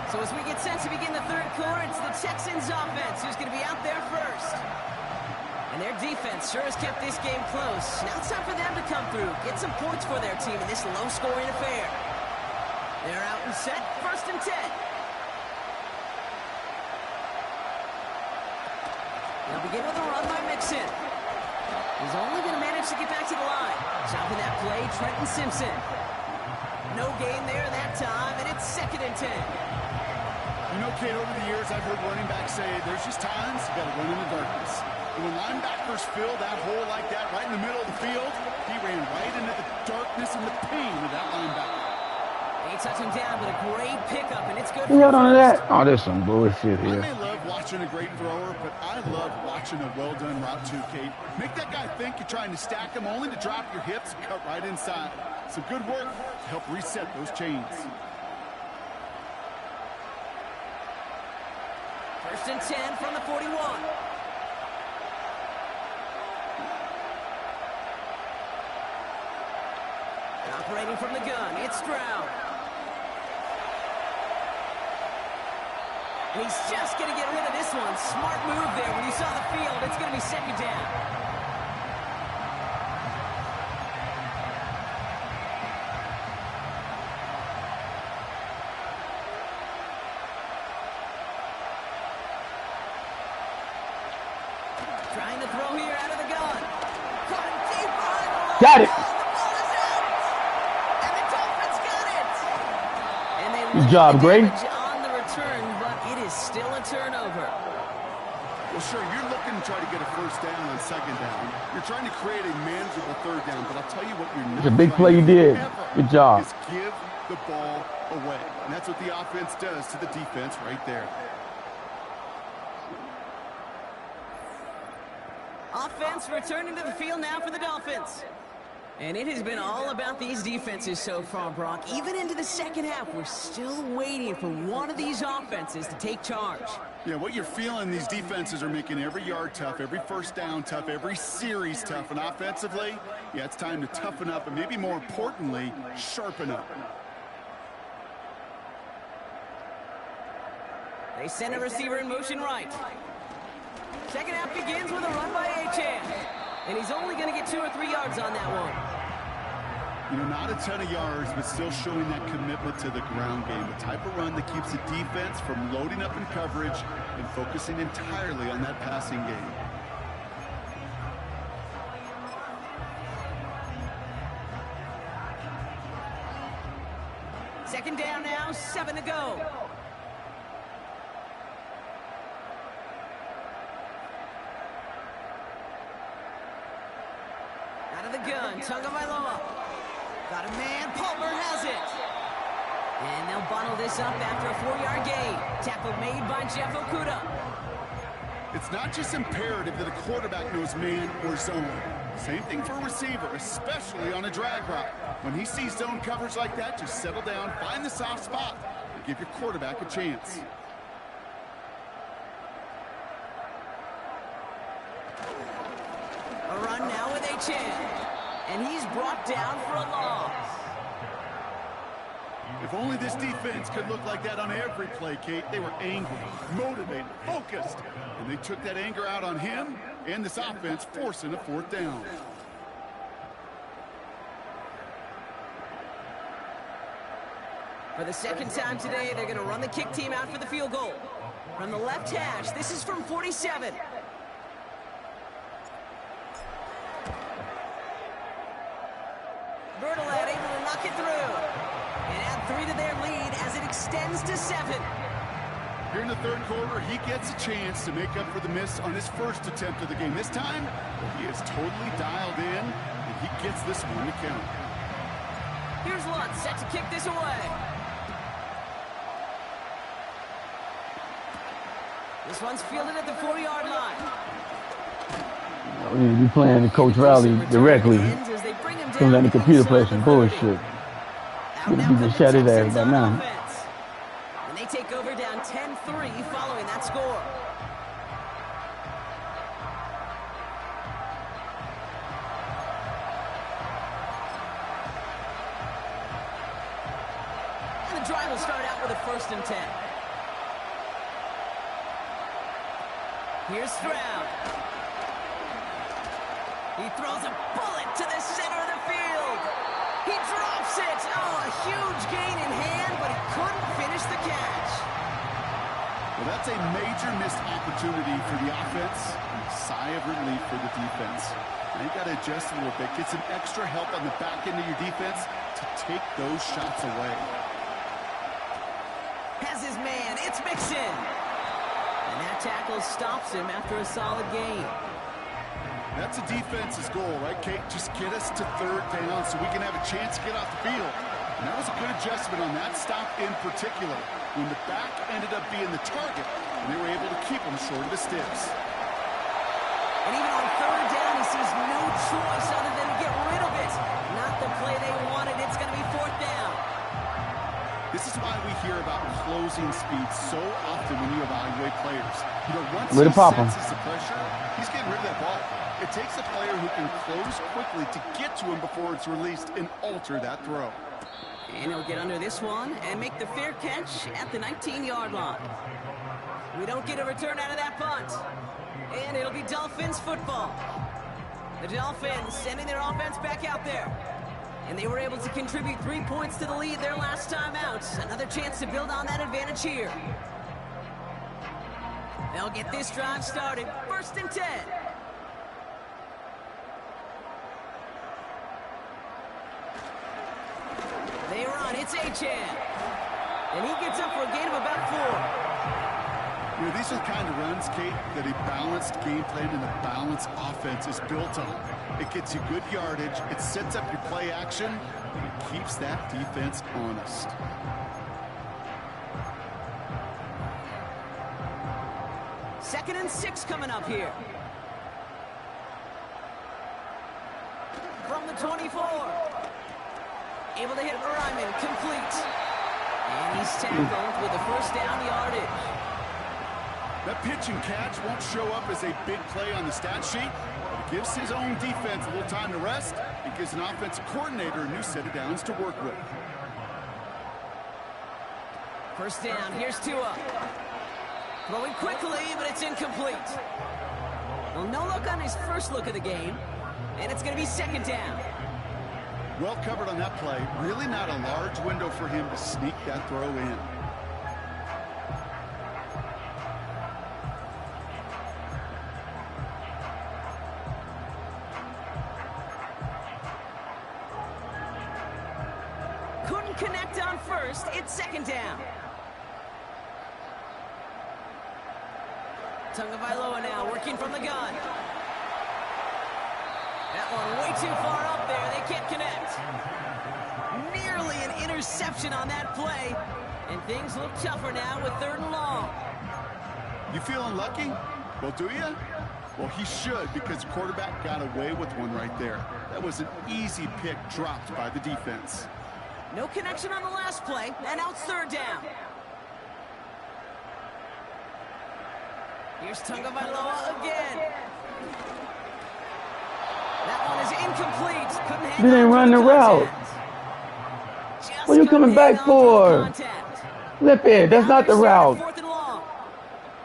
So as we get set to begin the 3rd quarter, it's the Texans offense who's going to be out there first. And their defense sure has kept this game close. Now it's time for them to come through, get some points for their team in this low-scoring affair. They're out and set, 1st and 10. They'll begin with a run by Mixon. He's only going to manage to get back to the line. Chopping that play, Trenton Simpson. No gain there that time, and it's 2nd and 10. You know, Kate, over the years, I've heard running backs say there's just times you got to run in the darkness. And when linebackers fill that hole like that right in the middle of the field, he ran right into the darkness and the pain of that linebacker. They touch him down, but a great pickup, and it's good You for held on to first. that? Oh, there's some bullshit I here. may love watching a great thrower, but I love watching a well-done route too, Kate. Make that guy think you're trying to stack him only to drop your hips and cut right inside. Some good work to help reset those chains. 1st and 10 from the 41. And operating from the gun, it's Stroud. And he's just going to get rid of this one. Smart move there. When you saw the field, it's going to be 2nd down. Trying to throw here out of the gun. Caught him deep on the line. Got it. The ball is out. And the Dolphins got it. And they Good job, limit the Gray. damage on the return, but it is still a turnover. Well, sure, you're looking to try to get a 1st down on 2nd down. You're trying to create a manageable 3rd down, but I'll tell you what you're not It's a big trying play to you do did. ever Good job. is give the ball away. And that's what the offense does to the defense right there. Offense returning to the field now for the Dolphins. And it has been all about these defenses so far, Brock. Even into the second half, we're still waiting for one of these offenses to take charge. Yeah, what you're feeling, these defenses are making every yard tough, every first down tough, every series tough. And offensively, yeah, it's time to toughen up and maybe more importantly, sharpen up. They send a receiver in motion right. Second half begins with a run by Achan. And he's only going to get 2 or 3 yards on that one. You know, not a ton of yards, but still showing that commitment to the ground game. The type of run that keeps the defense from loading up in coverage and focusing entirely on that passing game. Second down now, 7 to go. Out of the gun, Tagovailoa. Got a man, Palmer has it. And they'll bundle this up after a 4-yard gain. Tackle made by Jeff Okudah. It's not just imperative that a quarterback knows man or zone. Same thing for a receiver, especially on a drag route. When he sees zone coverage like that, just settle down, find the soft spot, and give your quarterback a chance. A run now with Achan. And he's brought down for a loss. If only this defense could look like that on every play, Kate. They were angry, motivated, focused. And they took that anger out on him and this offense, forcing a 4th down. For the second time today, they're going to run the kick team out for the field goal. From the left hash, this is from 47. Bertolet able to knock it through. And add 3 to their lead as it extends to 7. Here in the 3rd quarter, he gets a chance to make up for the miss on his first attempt of the game. This time, he is totally dialed in, and he gets this one to count. Here's Lutz set to kick this away. This one's fielded at the 40-yard line. You playing the Coach Riley directly. Don't let the computer play some bullshit. You just shut his ass by now. And they take over down 10-3 following that score. And the drive will start out with a 1st and 10. Here's Stroud. He throws a bullet to the center of the field. He drops it. Oh, a huge gain in hand, but he couldn't finish the catch. Well, that's a major missed opportunity for the offense and a sigh of relief for the defense. Now you got to adjust a little bit, get some extra help on the back end of your defense to take those shots away. Has his man. It's Mixon. And that tackle stops him after a solid gain. That's a defense's goal, right, Kate? Just get us to 3rd down so we can have a chance to get off the field. And that was a good adjustment on that stop in particular, when the back ended up being the target, and they were able to keep him short of the sticks. And even on 3rd down, he sees no choice other than to get rid of it. Not the play they wanted. It's going to be 4th down. This is why we hear about closing speed so often when you evaluate players. You know, once he senses the pressure, he's getting rid of that ball. It takes a player who can close quickly to get to him before it's released and alter that throw. And he'll get under this one and make the fair catch at the 19-yard line. We don't get a return out of that punt. And it'll be Dolphins football. The Dolphins sending their offense back out there. And they were able to contribute 3 points to the lead their last time out. Another chance to build on that advantage here. They'll get this drive started. 1st and 10. They run. It's Achan. And he gets up for a gain of about 4. You know, these are the kind of runs, Kate, that a balanced game plan and a balanced offense is built on. It gets you good yardage, it sets up your play action, and it keeps that defense honest. Second and 6 coming up here. from the 24. Able to hit Ryman, complete. And he's tackled with a first down yardage. That pitch and catch won't show up as a big play on the stat sheet, but it gives his own defense a little time to rest and gives an offensive coordinator a new set of downs to work with. First down, here's Tua. Throwing quickly, but it's incomplete. Well, no look on his first look of the game, and it's going to be second down. Well covered on that play. Really not a large window for him to sneak that throw in. Couldn't connect on first. It's second down. Tagovailoa now working from the gun. That one way too far up there. They can't connect. Nearly an interception on that play. And things look tougher now with 3rd and long. You feeling lucky? Well, do you? Well, he should, because the quarterback got away with one right there. That was an easy pick dropped by the defense. No connection on the last play, and now it's 3rd down. Here's Tagovailoa again. That one is incomplete. Couldn't hang They didn't run the route. What are you coming back for? Lip it. That's not the route. 4th and long.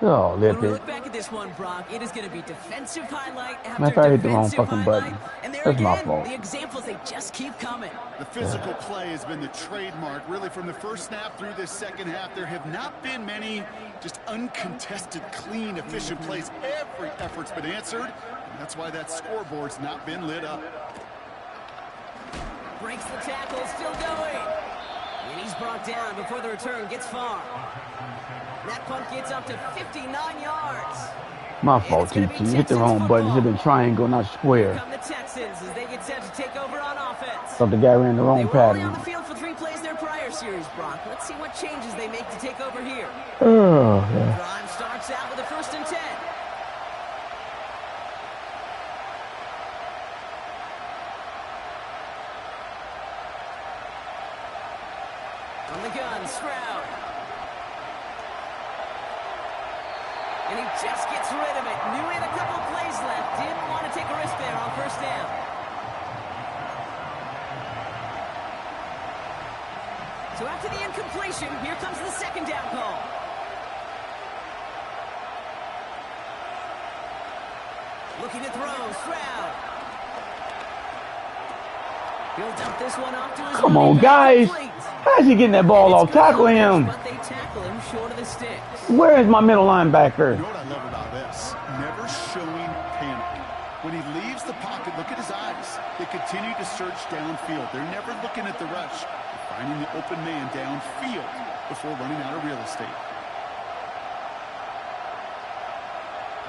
Oh, lip When we it. look back at this one, Brock, it is going to be defensive highlight after Matter of fact, I hit the wrong defensive fucking highlight. button. And there That's my again, fault. the examples, they just keep coming. The physical play has been the trademark. Really, from the first snap through this second half, there have not been many just uncontested, clean, efficient plays. Every effort's been answered, and that's why that scoreboard's not been lit up. Breaks the tackle, still going. And he's brought down before the return gets far. That punt gets up to 59 yards. My fault, TT. You hit the wrong button. It should have been triangle, not square. Come the Texans as they get set to take over on offense. Thought the guy ran the They wrong were only on pattern. the field for 3 plays their prior series, Brock. Let's see what changes they make to take over here. Oh, yeah. Drive starts out with a 1st and 10. From the gun, Stroud. And he just gets rid of it. Knew he had a couple of plays left. Didn't want to take a risk there on 1st down. So after the incompletion, here comes the 2nd down call. Looking to throw, Stroud. He'll dump this one off to his Come running on, back. guys. Complete. How's he getting that ball off? Tackle him. But they tackle him short of the sticks. Where is my middle linebacker? You know what I love about this? Never showing panic. When he leaves the pocket, look at his eyes. They continue to search downfield. They're never looking at the rush. They're finding the open man downfield before running out of real estate.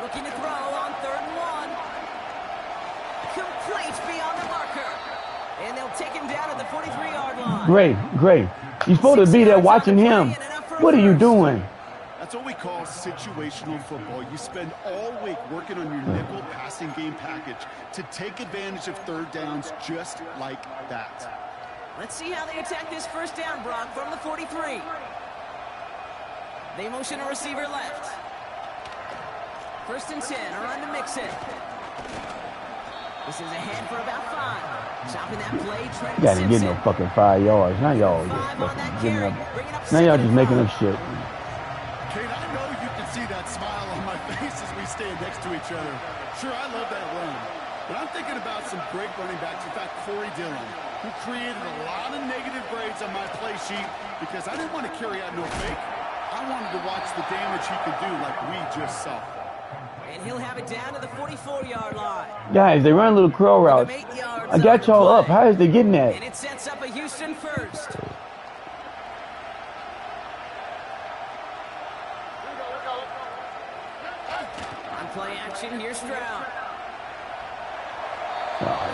Looking to throw on 3rd and 1. Complete beyond the marker. And they'll take him down at the 43-yard line. Great. You're supposed to be there watching him. What are you doing? That's what we call situational football. You spend all week working on your nickel passing game package to take advantage of 3rd downs just like that. Let's see how they attack this 1st down, Brock, from the 43. They motion a receiver left. 1st and 10, around to Mixon. This is ahead for about 5. Chopping that play, Trent You gotta get no Simpson. fucking 5 yards. Now y'all just 5 on that fucking giving carry. up. Bringing up Now y'all 2nd just and making 5. up shit. Kate, I know you can see that smile on my face as we stand next to each other. Sure, I love that run. But I'm thinking about some great running backs. In fact, Corey Dillon, who created a lot of negative grades on my play sheet because I didn't want to carry out no fake. I wanted to watch the damage he could do like we just saw. And he'll have it down to the 44-yard line. Guys, they run a little crow route. 8 yards I got on the y'all up. play. How is they getting that? And it sets up a Houston first. On play action, here's Stroud.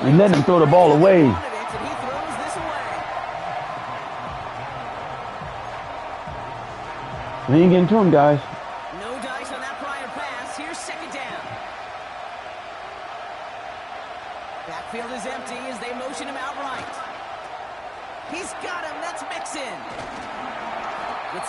You letting them throw the ball away. And he throws this away. They ain't getting to him, guys. No dice on that prior pass. Here's 2nd down. Backfield is empty as they motion him out right. He's got him. That's Mixon.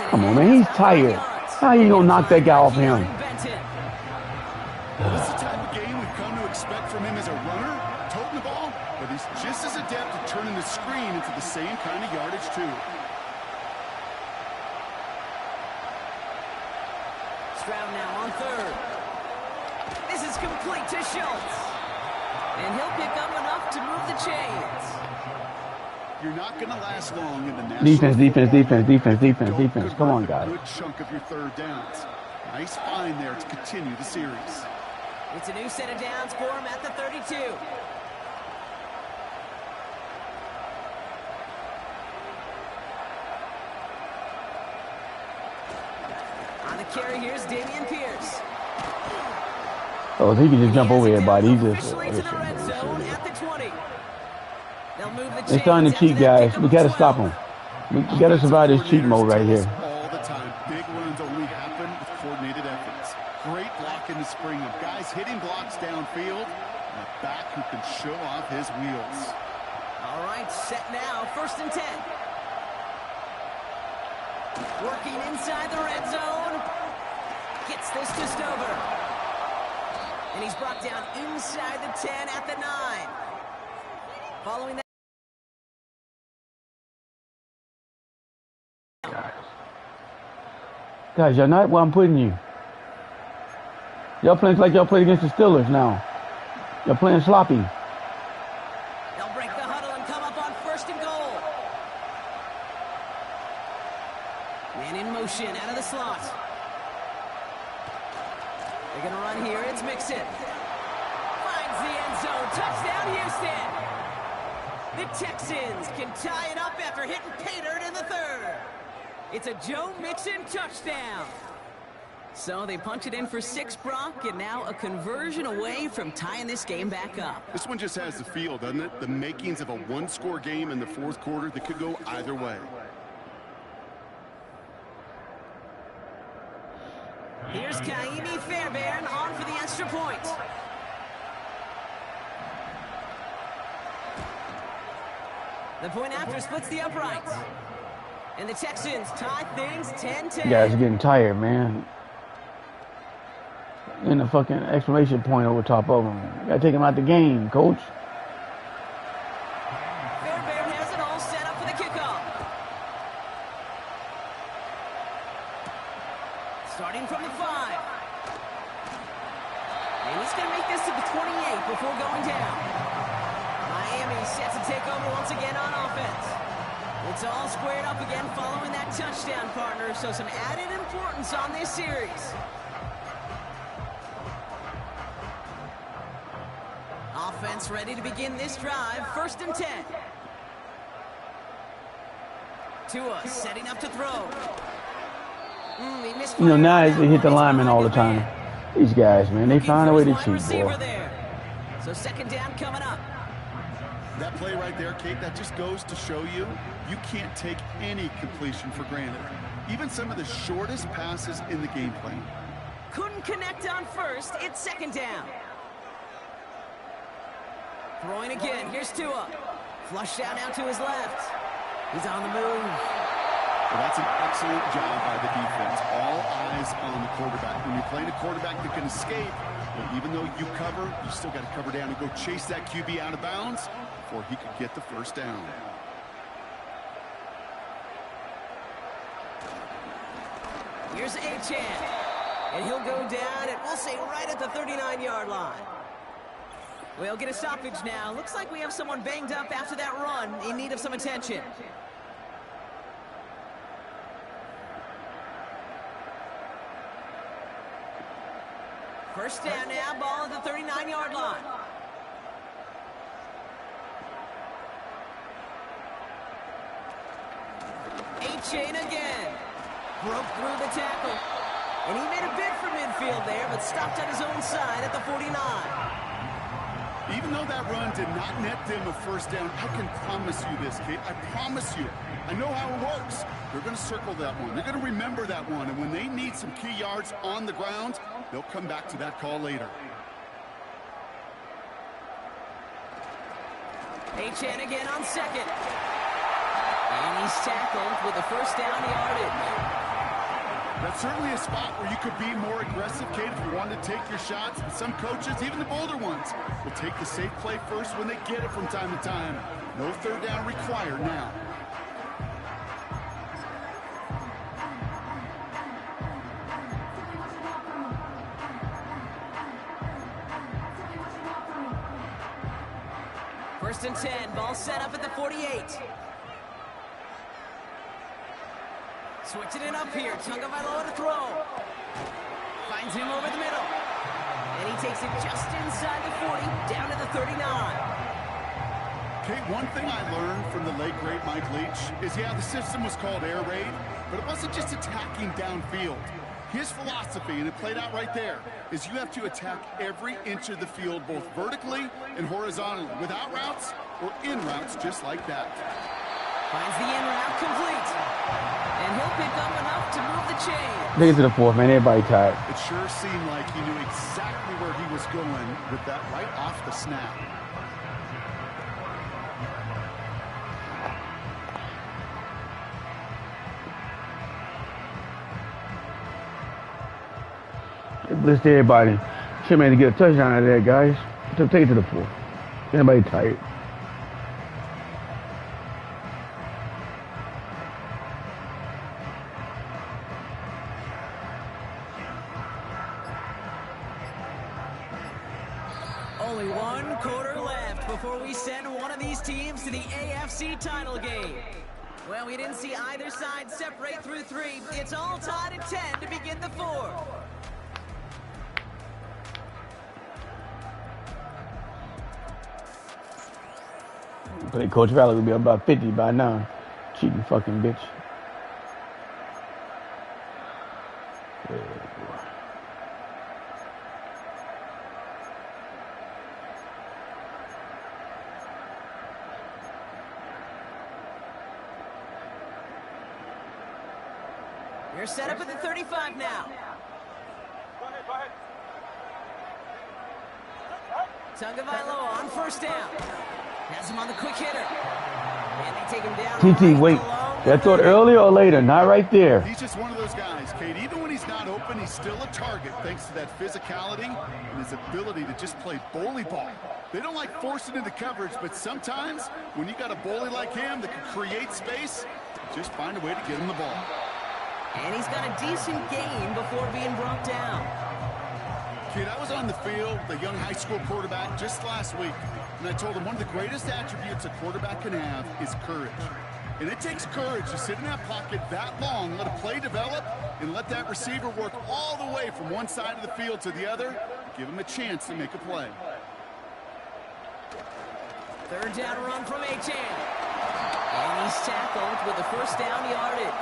Come on, man. He's tired. How you gonna knock that guy off him? This is the type of game we've come to expect from him as a runner, toting the ball, but he's just as adept at turning the screen into the same kind of yardage, too. Stroud now on third. This is complete to Schultz. And he'll pick up enough to move the chains. You're not going to last long in the national defense. Come on, guys. Good chunk of your third downs. Nice find there to continue the series. It's a new set of downs for him at the 32. On the carry, here's Dameon Pierce. Oh, he can just jump over everybody. He's just. They're starting to cheat, guys. We got to stop them. We got to survive this cheat mode right here. All the time. Big runs only happen with coordinated efforts. Great block in the spring of guys hitting blocks downfield. And a back who can show off his wheels. All right, set now. 1st and 10. Working inside the red zone. Gets this to Stover. And he's brought down inside the 10 at the 9. Following that. Guys, y'all not where I'm putting you. Y'all playing like y'all played against the Steelers now. Y'all playing sloppy. They'll break the huddle and come up on 1st and goal. Man in motion out of the slot. They're going to run here. It's Mixon. Finds the end zone. Touchdown, Houston. The Texans can tie it up after hitting pay dirt in the 3rd. It's a Joe Mixon touchdown. So they punch it in for 6, Brock, and now a conversion away from tying this game back up. This one just has the feel, doesn't it? The makings of a one-score game in the 4th quarter that could go either way. Here's Kaimi Fairbairn on for the extra point. The point after splits the uprights. And the Texans tie things 10-10. You guys are getting tired, man. And the fucking exclamation point over top of them. You gotta take him out the game, coach. Fairbairn has it all set up for the kickoff. Starting from the 5. And he's going to make this to the 28 before going down. Miami set to take over once again on offense. It's all squared up again following that touchdown, partner, so some added importance on this series. Offense ready to begin this drive. 1st and 10. Tua setting up to throw. You know, now they hit the lineman all the time. These guys, man, they find a way to cheat, boy. So 2nd down coming up. That play right there, Kate, that just goes to show you can't take any completion for granted. Even some of the shortest passes in the game plan. Couldn't connect on 1st. It's 2nd down. Throwing again. Here's Tua. Flushed out now to his left. He's on the move. Well, that's an excellent job by the defense. All eyes on the quarterback. When you're playing a quarterback that can escape, well, even though you cover, you still got to cover down and go chase that QB out of bounds before he could get the 1st down. Here's Achan. And he'll go down at, we'll say, right at the 39-yard line. We'll get a stoppage now. Looks like we have someone banged up after that run in need of some attention. First down now, ball at the 39-yard line. Achan again. Broke through the tackle. And he made a bid for midfield there, but stopped on his own side at the 49. Even though that run did not net them a 1st down, I can promise you this, Kate. I promise you. I know how it works. They're going to circle that one. They're going to remember that one. And when they need some key yards on the ground, they'll come back to that call later. Achan again on second. And he's tackled with a first down yardage. That's certainly a spot where you could be more aggressive, Kate, if you wanted to take your shots. But some coaches, even the bolder ones, will take the safe play first when they get it from time to time. No third down required now. First and 10, ball set up at the 48. Switching it up here, Tagovailoa to throw. Finds him over the middle. And he takes it just inside the 40, down to the 39. Okay, one thing I learned from the late, great Mike Leach is, yeah, the system was called air raid, but it wasn't just attacking downfield. His philosophy, and it played out right there, is you have to attack every inch of the field, both vertically and horizontally, without routes or in routes just like that. Finds the in route complete. And he'll pick up enough to move the chain. They get to the fourth, man. Everybody tired. It sure seemed like he knew exactly where he was going with that right off the snap. They blitzed everybody. Should have made to get a touchdown out of that, guys. Take it to the fourth. Everybody tired. Only one quarter left before we send one of these teams to the AFC title game. Well, we didn't see either side separate through three. It's all tied at 10 to begin the fourth. But Coach Valley will be about 50 by now. Cheating fucking bitch. You're set up at the 35 now. Go ahead. Tagovailoa on first down. Has him on the quick hitter. And they take him down. TT, wait. That thought earlier or later? Not right there. He's just one of those guys, Kate. Even when he's not open, he's still a target thanks to that physicality and his ability to just play bully ball. They don't like forcing into coverage, but sometimes when you got a bully like him that can create space, just find a way to get him the ball. And he's got a decent gain before being brought down. Kid, I was on the field with a young high school quarterback just last week, and I told him one of the greatest attributes a quarterback can have is courage. And it takes courage to sit in that pocket that long, let a play develop, and let that receiver work all the way from one side of the field to the other, give him a chance to make a play. Third down run from Achan. And he's tackled with a first down yardage.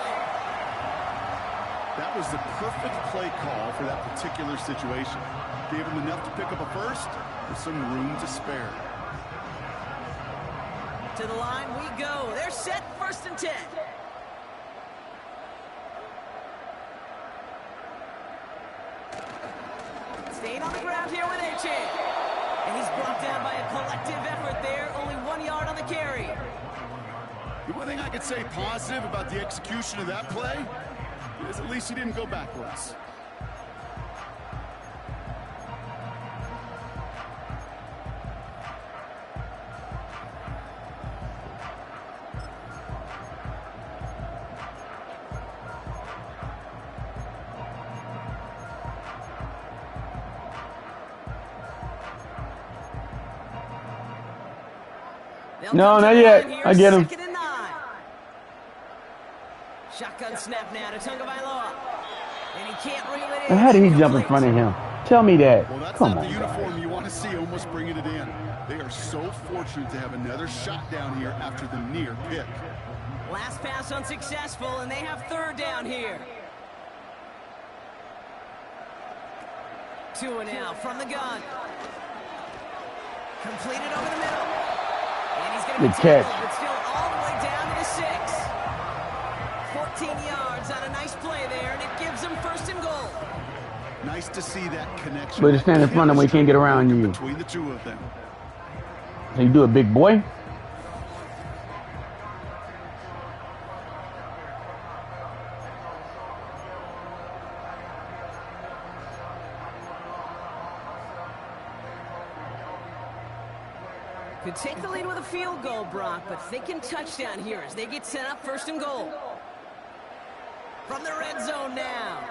That was the perfect play call for that particular situation. Gave him enough to pick up a first with some room to spare. To the line we go. They're set, first and 10. Staying on the ground here with Achan. And he's brought down by a collective effort there. Only 1 yard on the carry. The one thing I could say positive about the execution of that play is at least he didn't go backwards. No, not yet. I get him. Shotgun snap now to Tagovailoa. And he can't reel it in. And how did he jump in front of him? Tell me that. Well, that's Come not on. the uniform you want to see almost bringing it in. They are so fortunate to have another shot down here after the near pick. Last pass unsuccessful, and they have third down here. 2 and out from the gun. Completed over the middle. And he's going to be tackled, but still all the way down to the 6. 14 yards on a nice play there, and it gives them first and goal. Nice to see that connection. But to stand in front of him, we can't get around you. Between the two of them. Can you do it, big boy? Could take the lead with a field goal, Brock, but thinking touchdown here as they get set up 1st and goal. From the red zone now.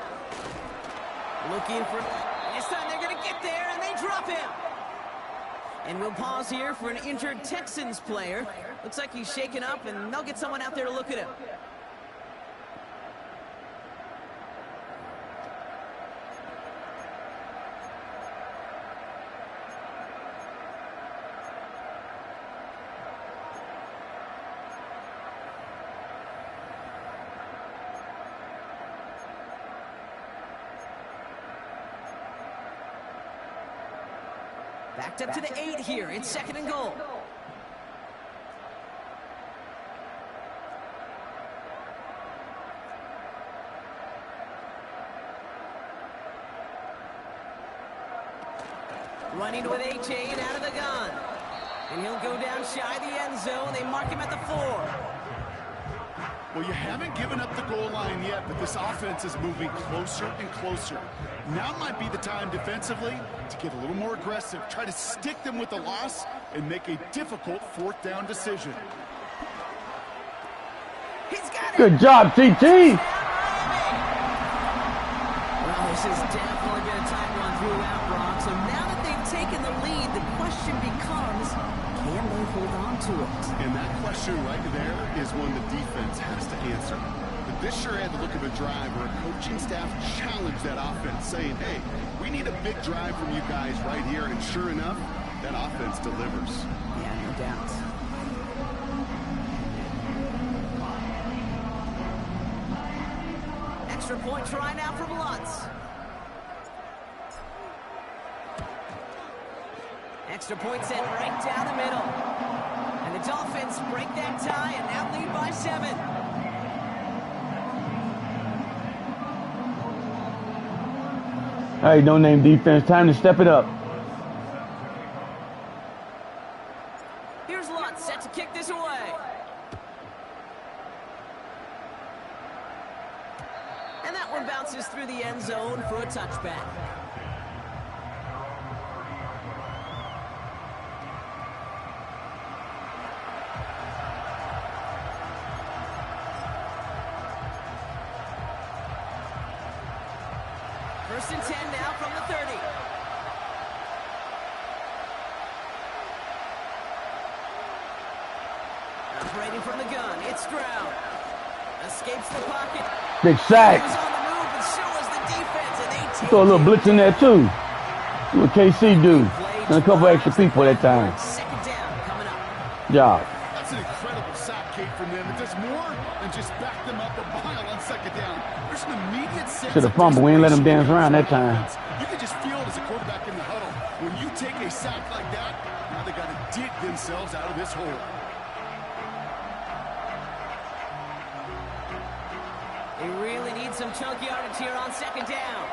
Looking for... This time they're going to get there, and they drop him. And we'll pause here for an injured Texans player. Looks like he's shaken up, and they'll get someone out there to look at him. Backed up to the 8 here. It's 2nd and goal. Running with A.J. and out of the gun. And he'll go down shy of the end zone. They mark him at the 4. Well, you haven't given up the goal line yet, but this offense is moving closer and closer. Now might be the time defensively to get a little more aggressive, try to stick them with the loss, and make a difficult 4th down decision. He's got it. Good job, TT. Well, this has definitely been a tight one throughout, Brock. So now that they've taken the lead, the question becomes, can they hold on to it? And that question right there is one the defense has to answer. But this sure had the look of a drive where a coaching staff challenged that offense, saying, hey, we need a big drive from you guys right here. And sure enough, that offense delivers. Yeah, no doubt. Extra point try now from Lutz. Extra point sent right down the middle. And the Dolphins break that tie and now lead by 7. All right, no-name defense. Time to step it up. Here's Lutz set to kick this away. And that one bounces through the end zone for a touchback. First and 10 now from the 30. Operating from the gun, it's Stroud. Escapes the pocket. Big sack. He was on the move, but so was the defense, and they take Throw a little it. blitz in there, too. See what KC do. And a couple extra people that time. 2nd down coming up. Job. That's an incredible sack, Kate, from them. It does more than just back them up a mile on 2nd down. There's an immediate sense Should have fumbled. We ain't let him dance around that time. You can just feel it as a quarterback in the huddle. When you take a sack like that, now they got to dig themselves out of this hole. They really need some chunk yardage here on 2nd down.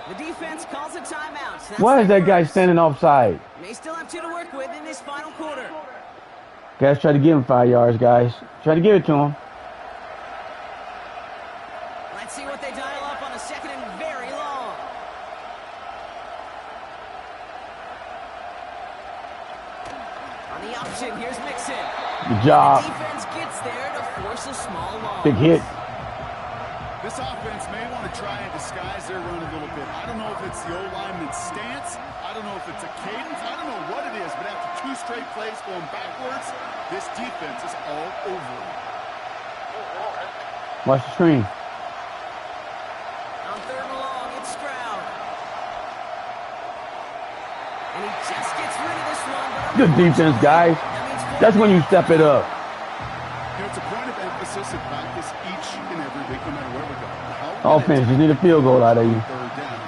The defense calls a timeout. So Why is that guy standing offside? They still have 2 to work with in this final quarter. Guys, try to give him 5 yards, guys. Try to give it to him. Let's see what they dial up on a 2nd and very long. On the option, here's Mixon. Good job. The defense gets there to force a small loss. Big hit. This offense may want to try and disguise their run a little bit. I don't know if it's the O-lineman's stance. I don't know if it's a cadence. I don't know what it is, but after 2 straight plays going backwards, this defense is all over it. Watch the screen. On 3rd and long, it's Stroud. And he just gets rid of this one. Good defense, guys. That's when you step it up. You know, it's a point of emphasis in practice each and every week, no matter where we go. Offense, you need a field goal out of you. 3rd down.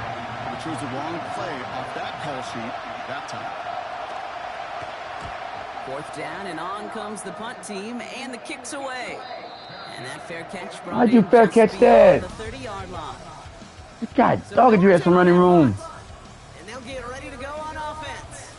We chose the wrong play off that call sheet that time. 4th down, and on comes the punt team, and the kick's away. And that fair catch brought How'd you in fair just catch beyond that? the 30-yard line. God, dog, you had some running room. And they'll get ready to go on offense.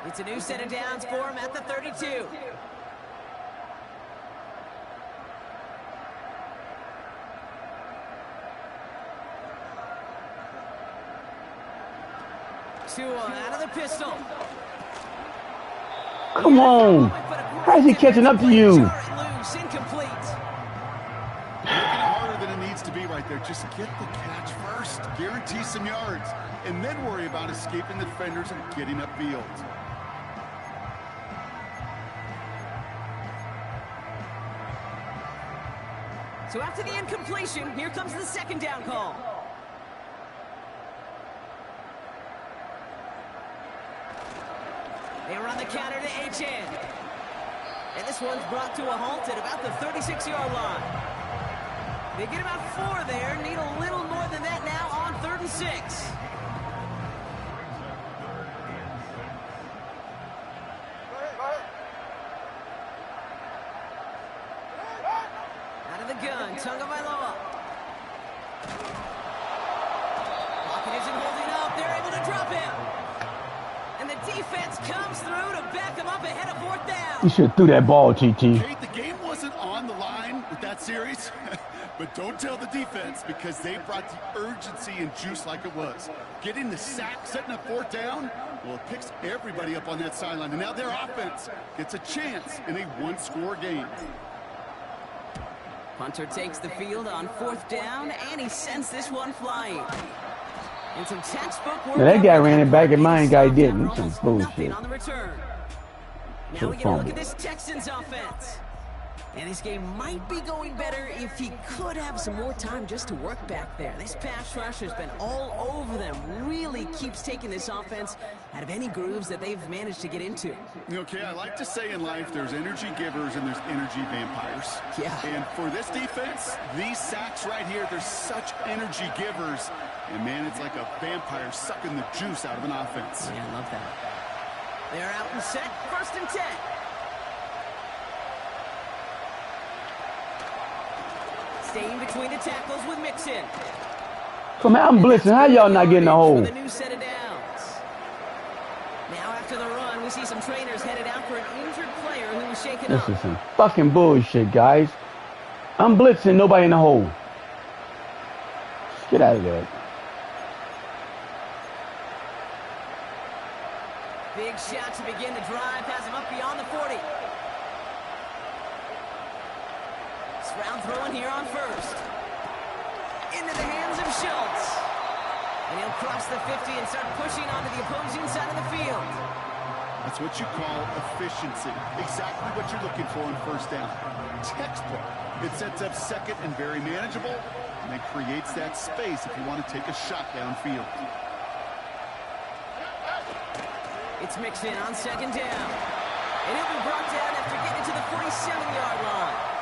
It's a new set of downs for him at the 32. Out of the pistol. Come on. How's he catching up to you? Incomplete. Making it harder than it needs to be right there. Just get the catch first. Guarantee some yards. And then worry about escaping the defenders and getting upfield. So after the incompletion, here comes the second down call. They run the counter to HN. And this one's brought to a halt at about the 36-yard line. They get about 4 there, need a little more than that now on 3rd and 6. Out of the gun, Tagovailoa. Pocket isn't holding up, they're able to drop him. And the defense comes through to back him up ahead of 4th down. You should have threw that ball, TT. Kate, the game wasn't on the line with that series, but don't tell the defense because they brought the urgency and juice like it was. Getting the sack, setting up 4th down, well, it picks everybody up on that sideline. And now their offense gets a chance in a one-score game. Punter takes the field on 4th down, and he sends this one flying. And some textbook work. Now that guy ran it back and mine guy didn't. Some bullshit. On the return. Now we get a look at this Texans offense. And this game might be going better if he could have some more time just to work back there. This pass rush has been all over them. Really keeps taking this offense out of any grooves that they've managed to get into. Okay, I like to say in life there's energy givers and there's energy vampires. Yeah. And for this defense, these sacks right here, they're such energy givers. And man, it's like a vampire sucking the juice out of an offense. Yeah, I love that. They're out and set, 1st and 10. Staying between the tackles with Mixon. Come on, I'm blitzing. How y'all not getting a hole? The new set of downs. Now after the run, we see some trainers headed out for an injured player who was shaken up. This is some fucking bullshit, guys. I'm blitzing, nobody in the hole. Get out of there. Big shot to begin the drive, has him up beyond the 40. Round throwing here on 1st. Into the hands of Schultz. And he'll cross the 50 and start pushing onto the opposing side of the field. That's what you call efficiency. Exactly what you're looking for on 1st down. Textbook. It sets up 2nd and very manageable, and it creates that space if you want to take a shot downfield. It's Mixon on 2nd down. And he'll be brought down after getting to the 47-yard line.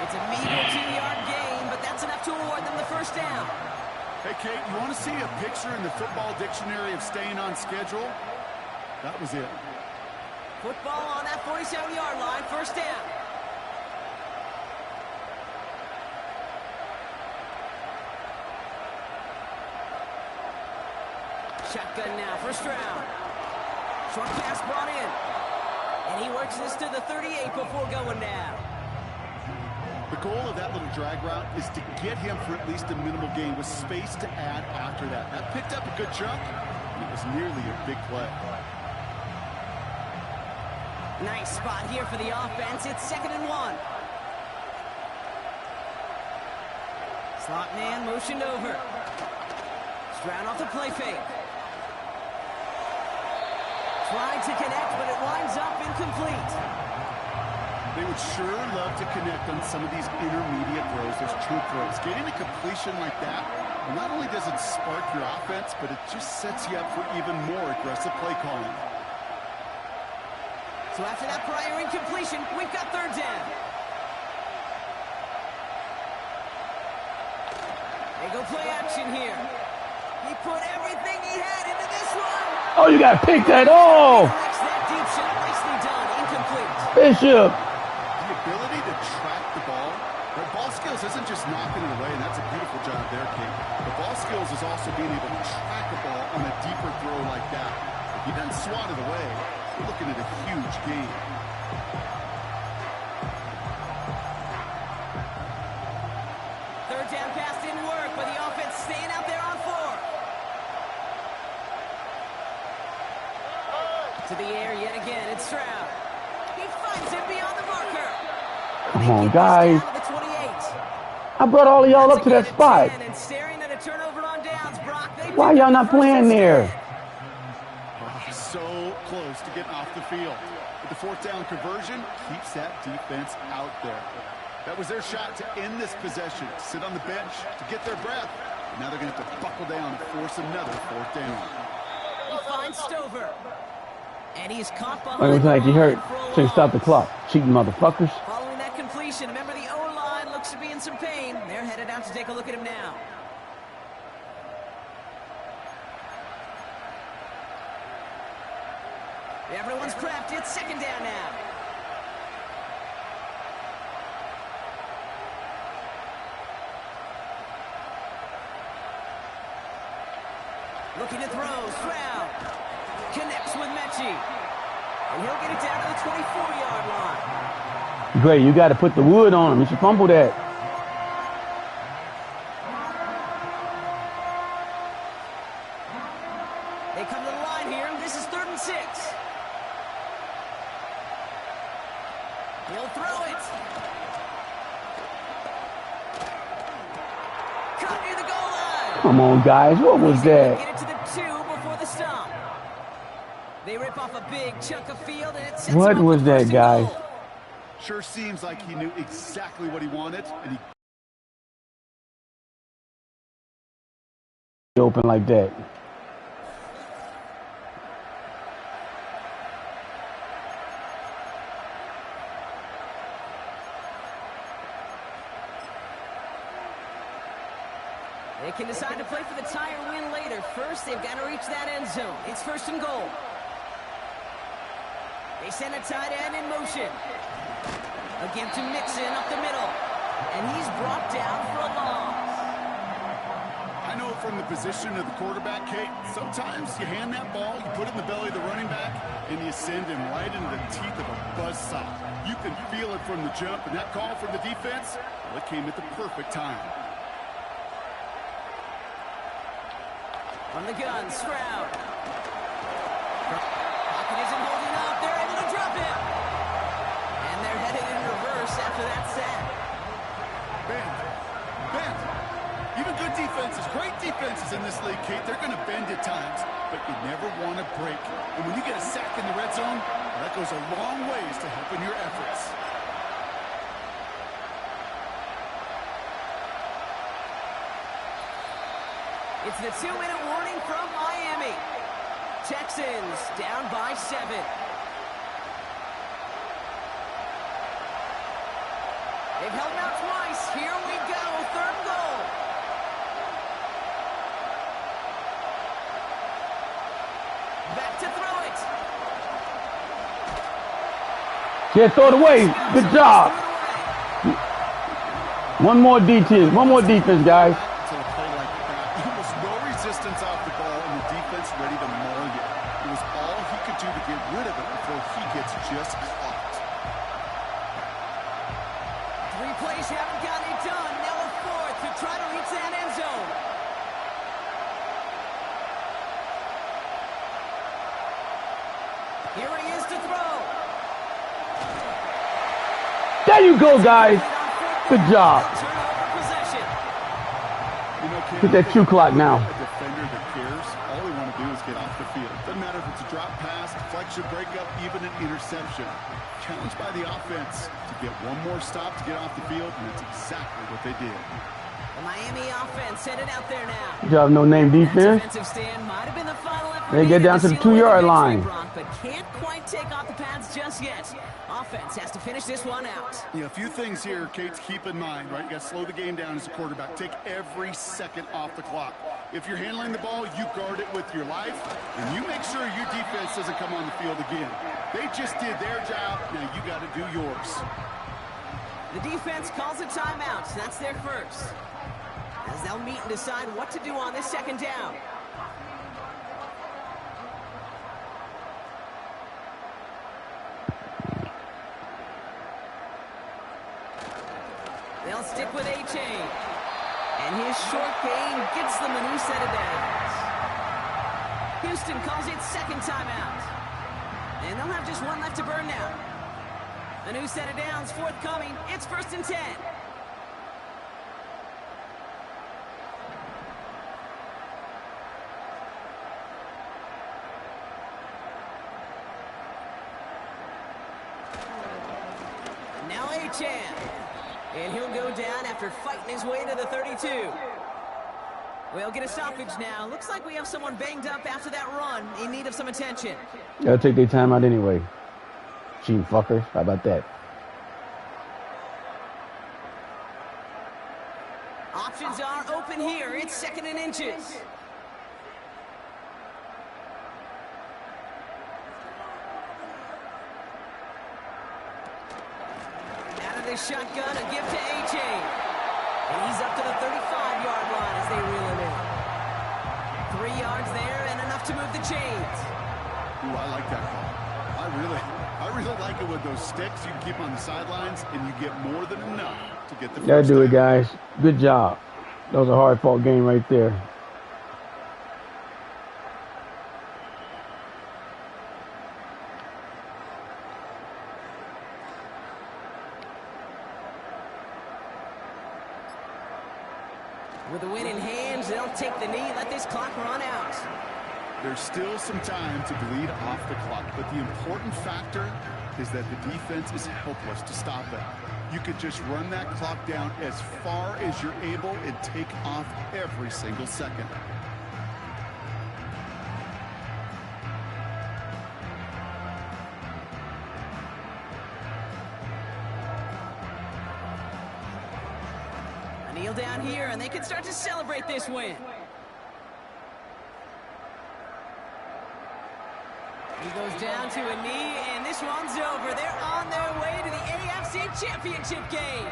It's a meager 2-yard gain, but that's enough to award them the 1st down. Hey, Kate, you want to see a picture in the football dictionary of staying on schedule? That was it. Football on that 47-yard line, 1st down. Shotgun now, 1st round. Short pass brought in. And he works this to the 38 before going down. The goal of that little drag route is to get him for at least a minimal gain with space to add after that. That picked up a good chunk, and it was nearly a big play. Nice spot here for the offense. It's 2nd and 1. Slot man motioned over. Stroud off the play fake. Tried to connect, but it winds up incomplete. They would sure love to connect on some of these intermediate throws, those true throws. Getting a completion like that, not only does it spark your offense, but it just sets you up for even more aggressive play calling. So after that prior incompletion, we've got 3rd down. They go play action here. He put everything he had into this one. Oh, you got picked that off. That deep shot, nicely done, incomplete. Bishop. The ability to track the ball, their ball skills isn't just knocking it away, and that's a beautiful job there, Kate. The ball skills is also being able to track the ball on a deeper throw like that. He doesn't swat it away. We're looking at a huge gain. Third down pass didn't work, but the offense staying out there on 4. To the air yet again, it's Stroud. He finds him beyond the marker. Come on, guys. I brought all of y'all up to that spot. And staring at a turnover on downs, Brock. Why y'all not playing there? So close to getting off the field. But the fourth down conversion keeps that defense out there. That was their shot to end this possession, sit on the bench to get their breath. And now they're going to have to buckle down and force another fourth down. He finds Stover. And he's caught behind. It looks like he hurt. So stop the clock. Cheating motherfuckers. Following that completion, remember the O-line looks to be in some pain. They're headed out to take a look at him now. Everyone's prepped. It's second down now. Looking to throw. Stroud connects with Mechie. And he'll get it down to the 24-yard line. Great, you got to put the wood on him. You should fumble that. They come to the line here. This is 3rd and 6. He'll throw it. Cut near the goal line. Come on, guys. What was that? Get it to the 2 before the stop. They rip off a big chunk of field, and it sets What him up was with that, first and guys? goal. Sure seems like he knew exactly what he wanted, and he Open like that. They can decide to play for the tie or win later. First, they've got to reach that end zone. It's 1st and goal. They send a tight end in motion. Again to Mixon up the middle. And he's brought down for a loss. I know from the position of the quarterback, Kate, sometimes you hand that ball, you put it in the belly of the running back, and you send him right into the teeth of a buzzsaw. You can feel it from the jump, and that call from the defense, well, it came at the perfect time. On the gun, Stroud. Pocket isn't holding up. They're able to drop him. And they're headed in reverse after that sack. Bend. Even good defenses, great defenses in this league, Kate, they're going to bend at times, but you never want to break. And when you get a sack in the red zone, well, that goes a long ways to helping your efforts. It's the 2-minute warning from Miami. Texans down by 7. They've held him out twice. Here we go. 3rd and goal. Back to throw it. Yeah, throw it away. Good job. One more defense, guys. Off the ball and the defense ready to maul you. It was all he could do to get rid of it before he gets just caught. 3 plays haven't gotten it done. Now a 4th to try to reach that end zone. Here he is to throw. There you go, guys. Good job. Turnover possession. You know, Ken, Hit that 2 clock now. All we want to do is get off the field. Doesn't matter if it's a drop pass, deflection, breakup, even an interception. Challenged by the offense to get one more stop to get off the field, and that's exactly what they did. The Miami offense headed out there now. You have no name defense. Defensive stand might have been the final effort. They get down to the 2-yard line. But can't quite take off the pads just yet. Offense has to finish this one out. Yeah, a few things here, Kate, to keep in mind, right? You got to slow the game down as a quarterback. Take every second off the clock. If you're handling the ball, you guard it with your life, and you make sure your defense doesn't come on the field again. They just did their job. Now you got to do yours. The defense calls a timeout. That's their first. As they'll meet and decide what to do on this 2nd down. They'll stick with A-Chain. And his short gain gets them a new set of downs. Houston calls it second timeout. And they'll have just one left to burn now. A new set of downs forthcoming. It's 1st and 10. Now A-Chan. And he'll go down after fighting his way to the 32. We'll get a stoppage now. Looks like we have someone banged up after that run in need of some attention. Gotta take their time out anyway. Cheating fuckers. How about that? Options are open here. It's 2nd and inches. Out of the shotgun, a give to A-Chain. And he's up to the 35-yard line as they reel him in. 3 yards there and enough to move the chains. Ooh, I like that call. I really like it with those sticks. You can keep on the sidelines, and you get more than enough to get the first Gotta do it, down. guys. Good job. That was a hard-fought game right there. With the win in hands, they'll take the knee, let this clock run out. There's still some time to bleed off the clock, but the important factor is that the defense is helpless to stop it. You could just run that clock down as far as you're able and take off every single second. A kneel down here, and they can start to celebrate this win. He goes down to a knee, and this one's over. They're on their way to the AFC Championship game.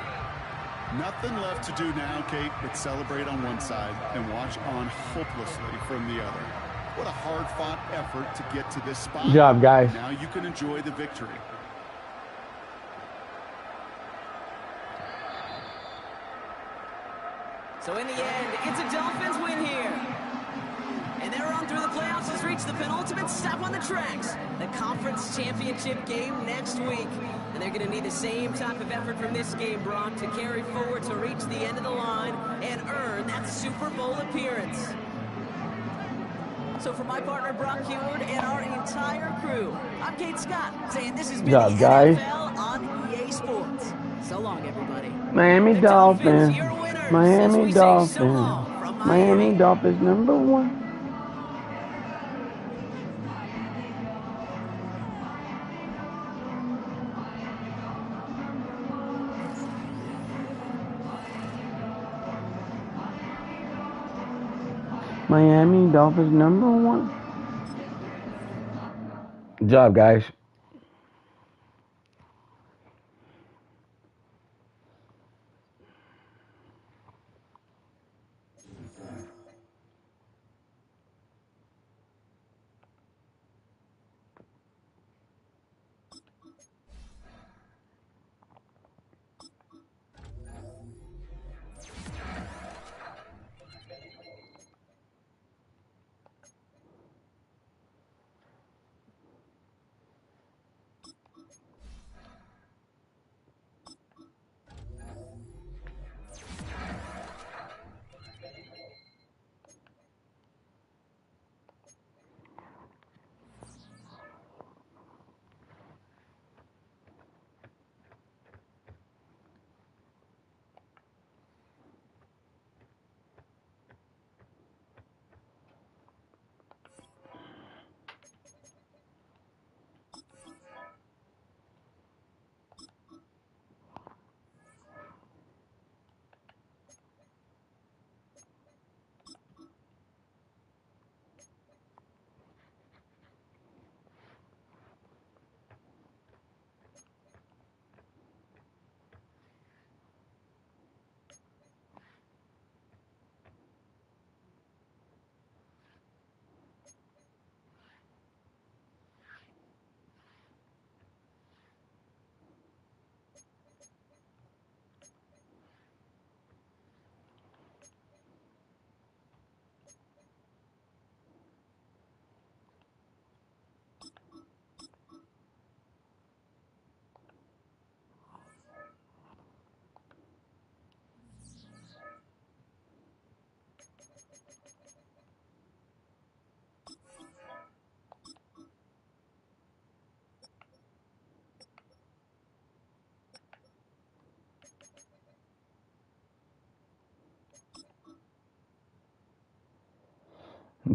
Nothing left to do now, Kate, but celebrate on one side and watch on hopelessly from the other. What a hard-fought effort to get to this spot. Good job, guys. Now you can enjoy the victory. So in the end, it's a Dolphins win here. And their run through the playoffs has reached the penultimate stop on the tracks. The conference championship game next week. And they're going to need the same type of effort from this game, Brock, to carry forward to reach the end of the line and earn that Super Bowl appearance. So for my partner, Brock Heward, and our entire crew, I'm Kate Scott, saying this has been the NFL on EA Sports. So long, everybody. Miami Dolphins. your winners, Miami as we say Dolphins. so long from Miami Dolphins #1. Miami Dolphins #1. Good job, guys.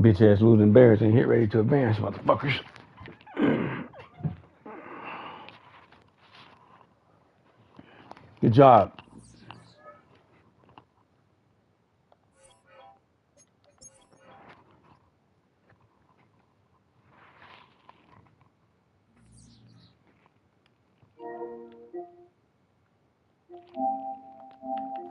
Bitch ass lose embarrassing. Hit ready to advance, motherfuckers. Good job.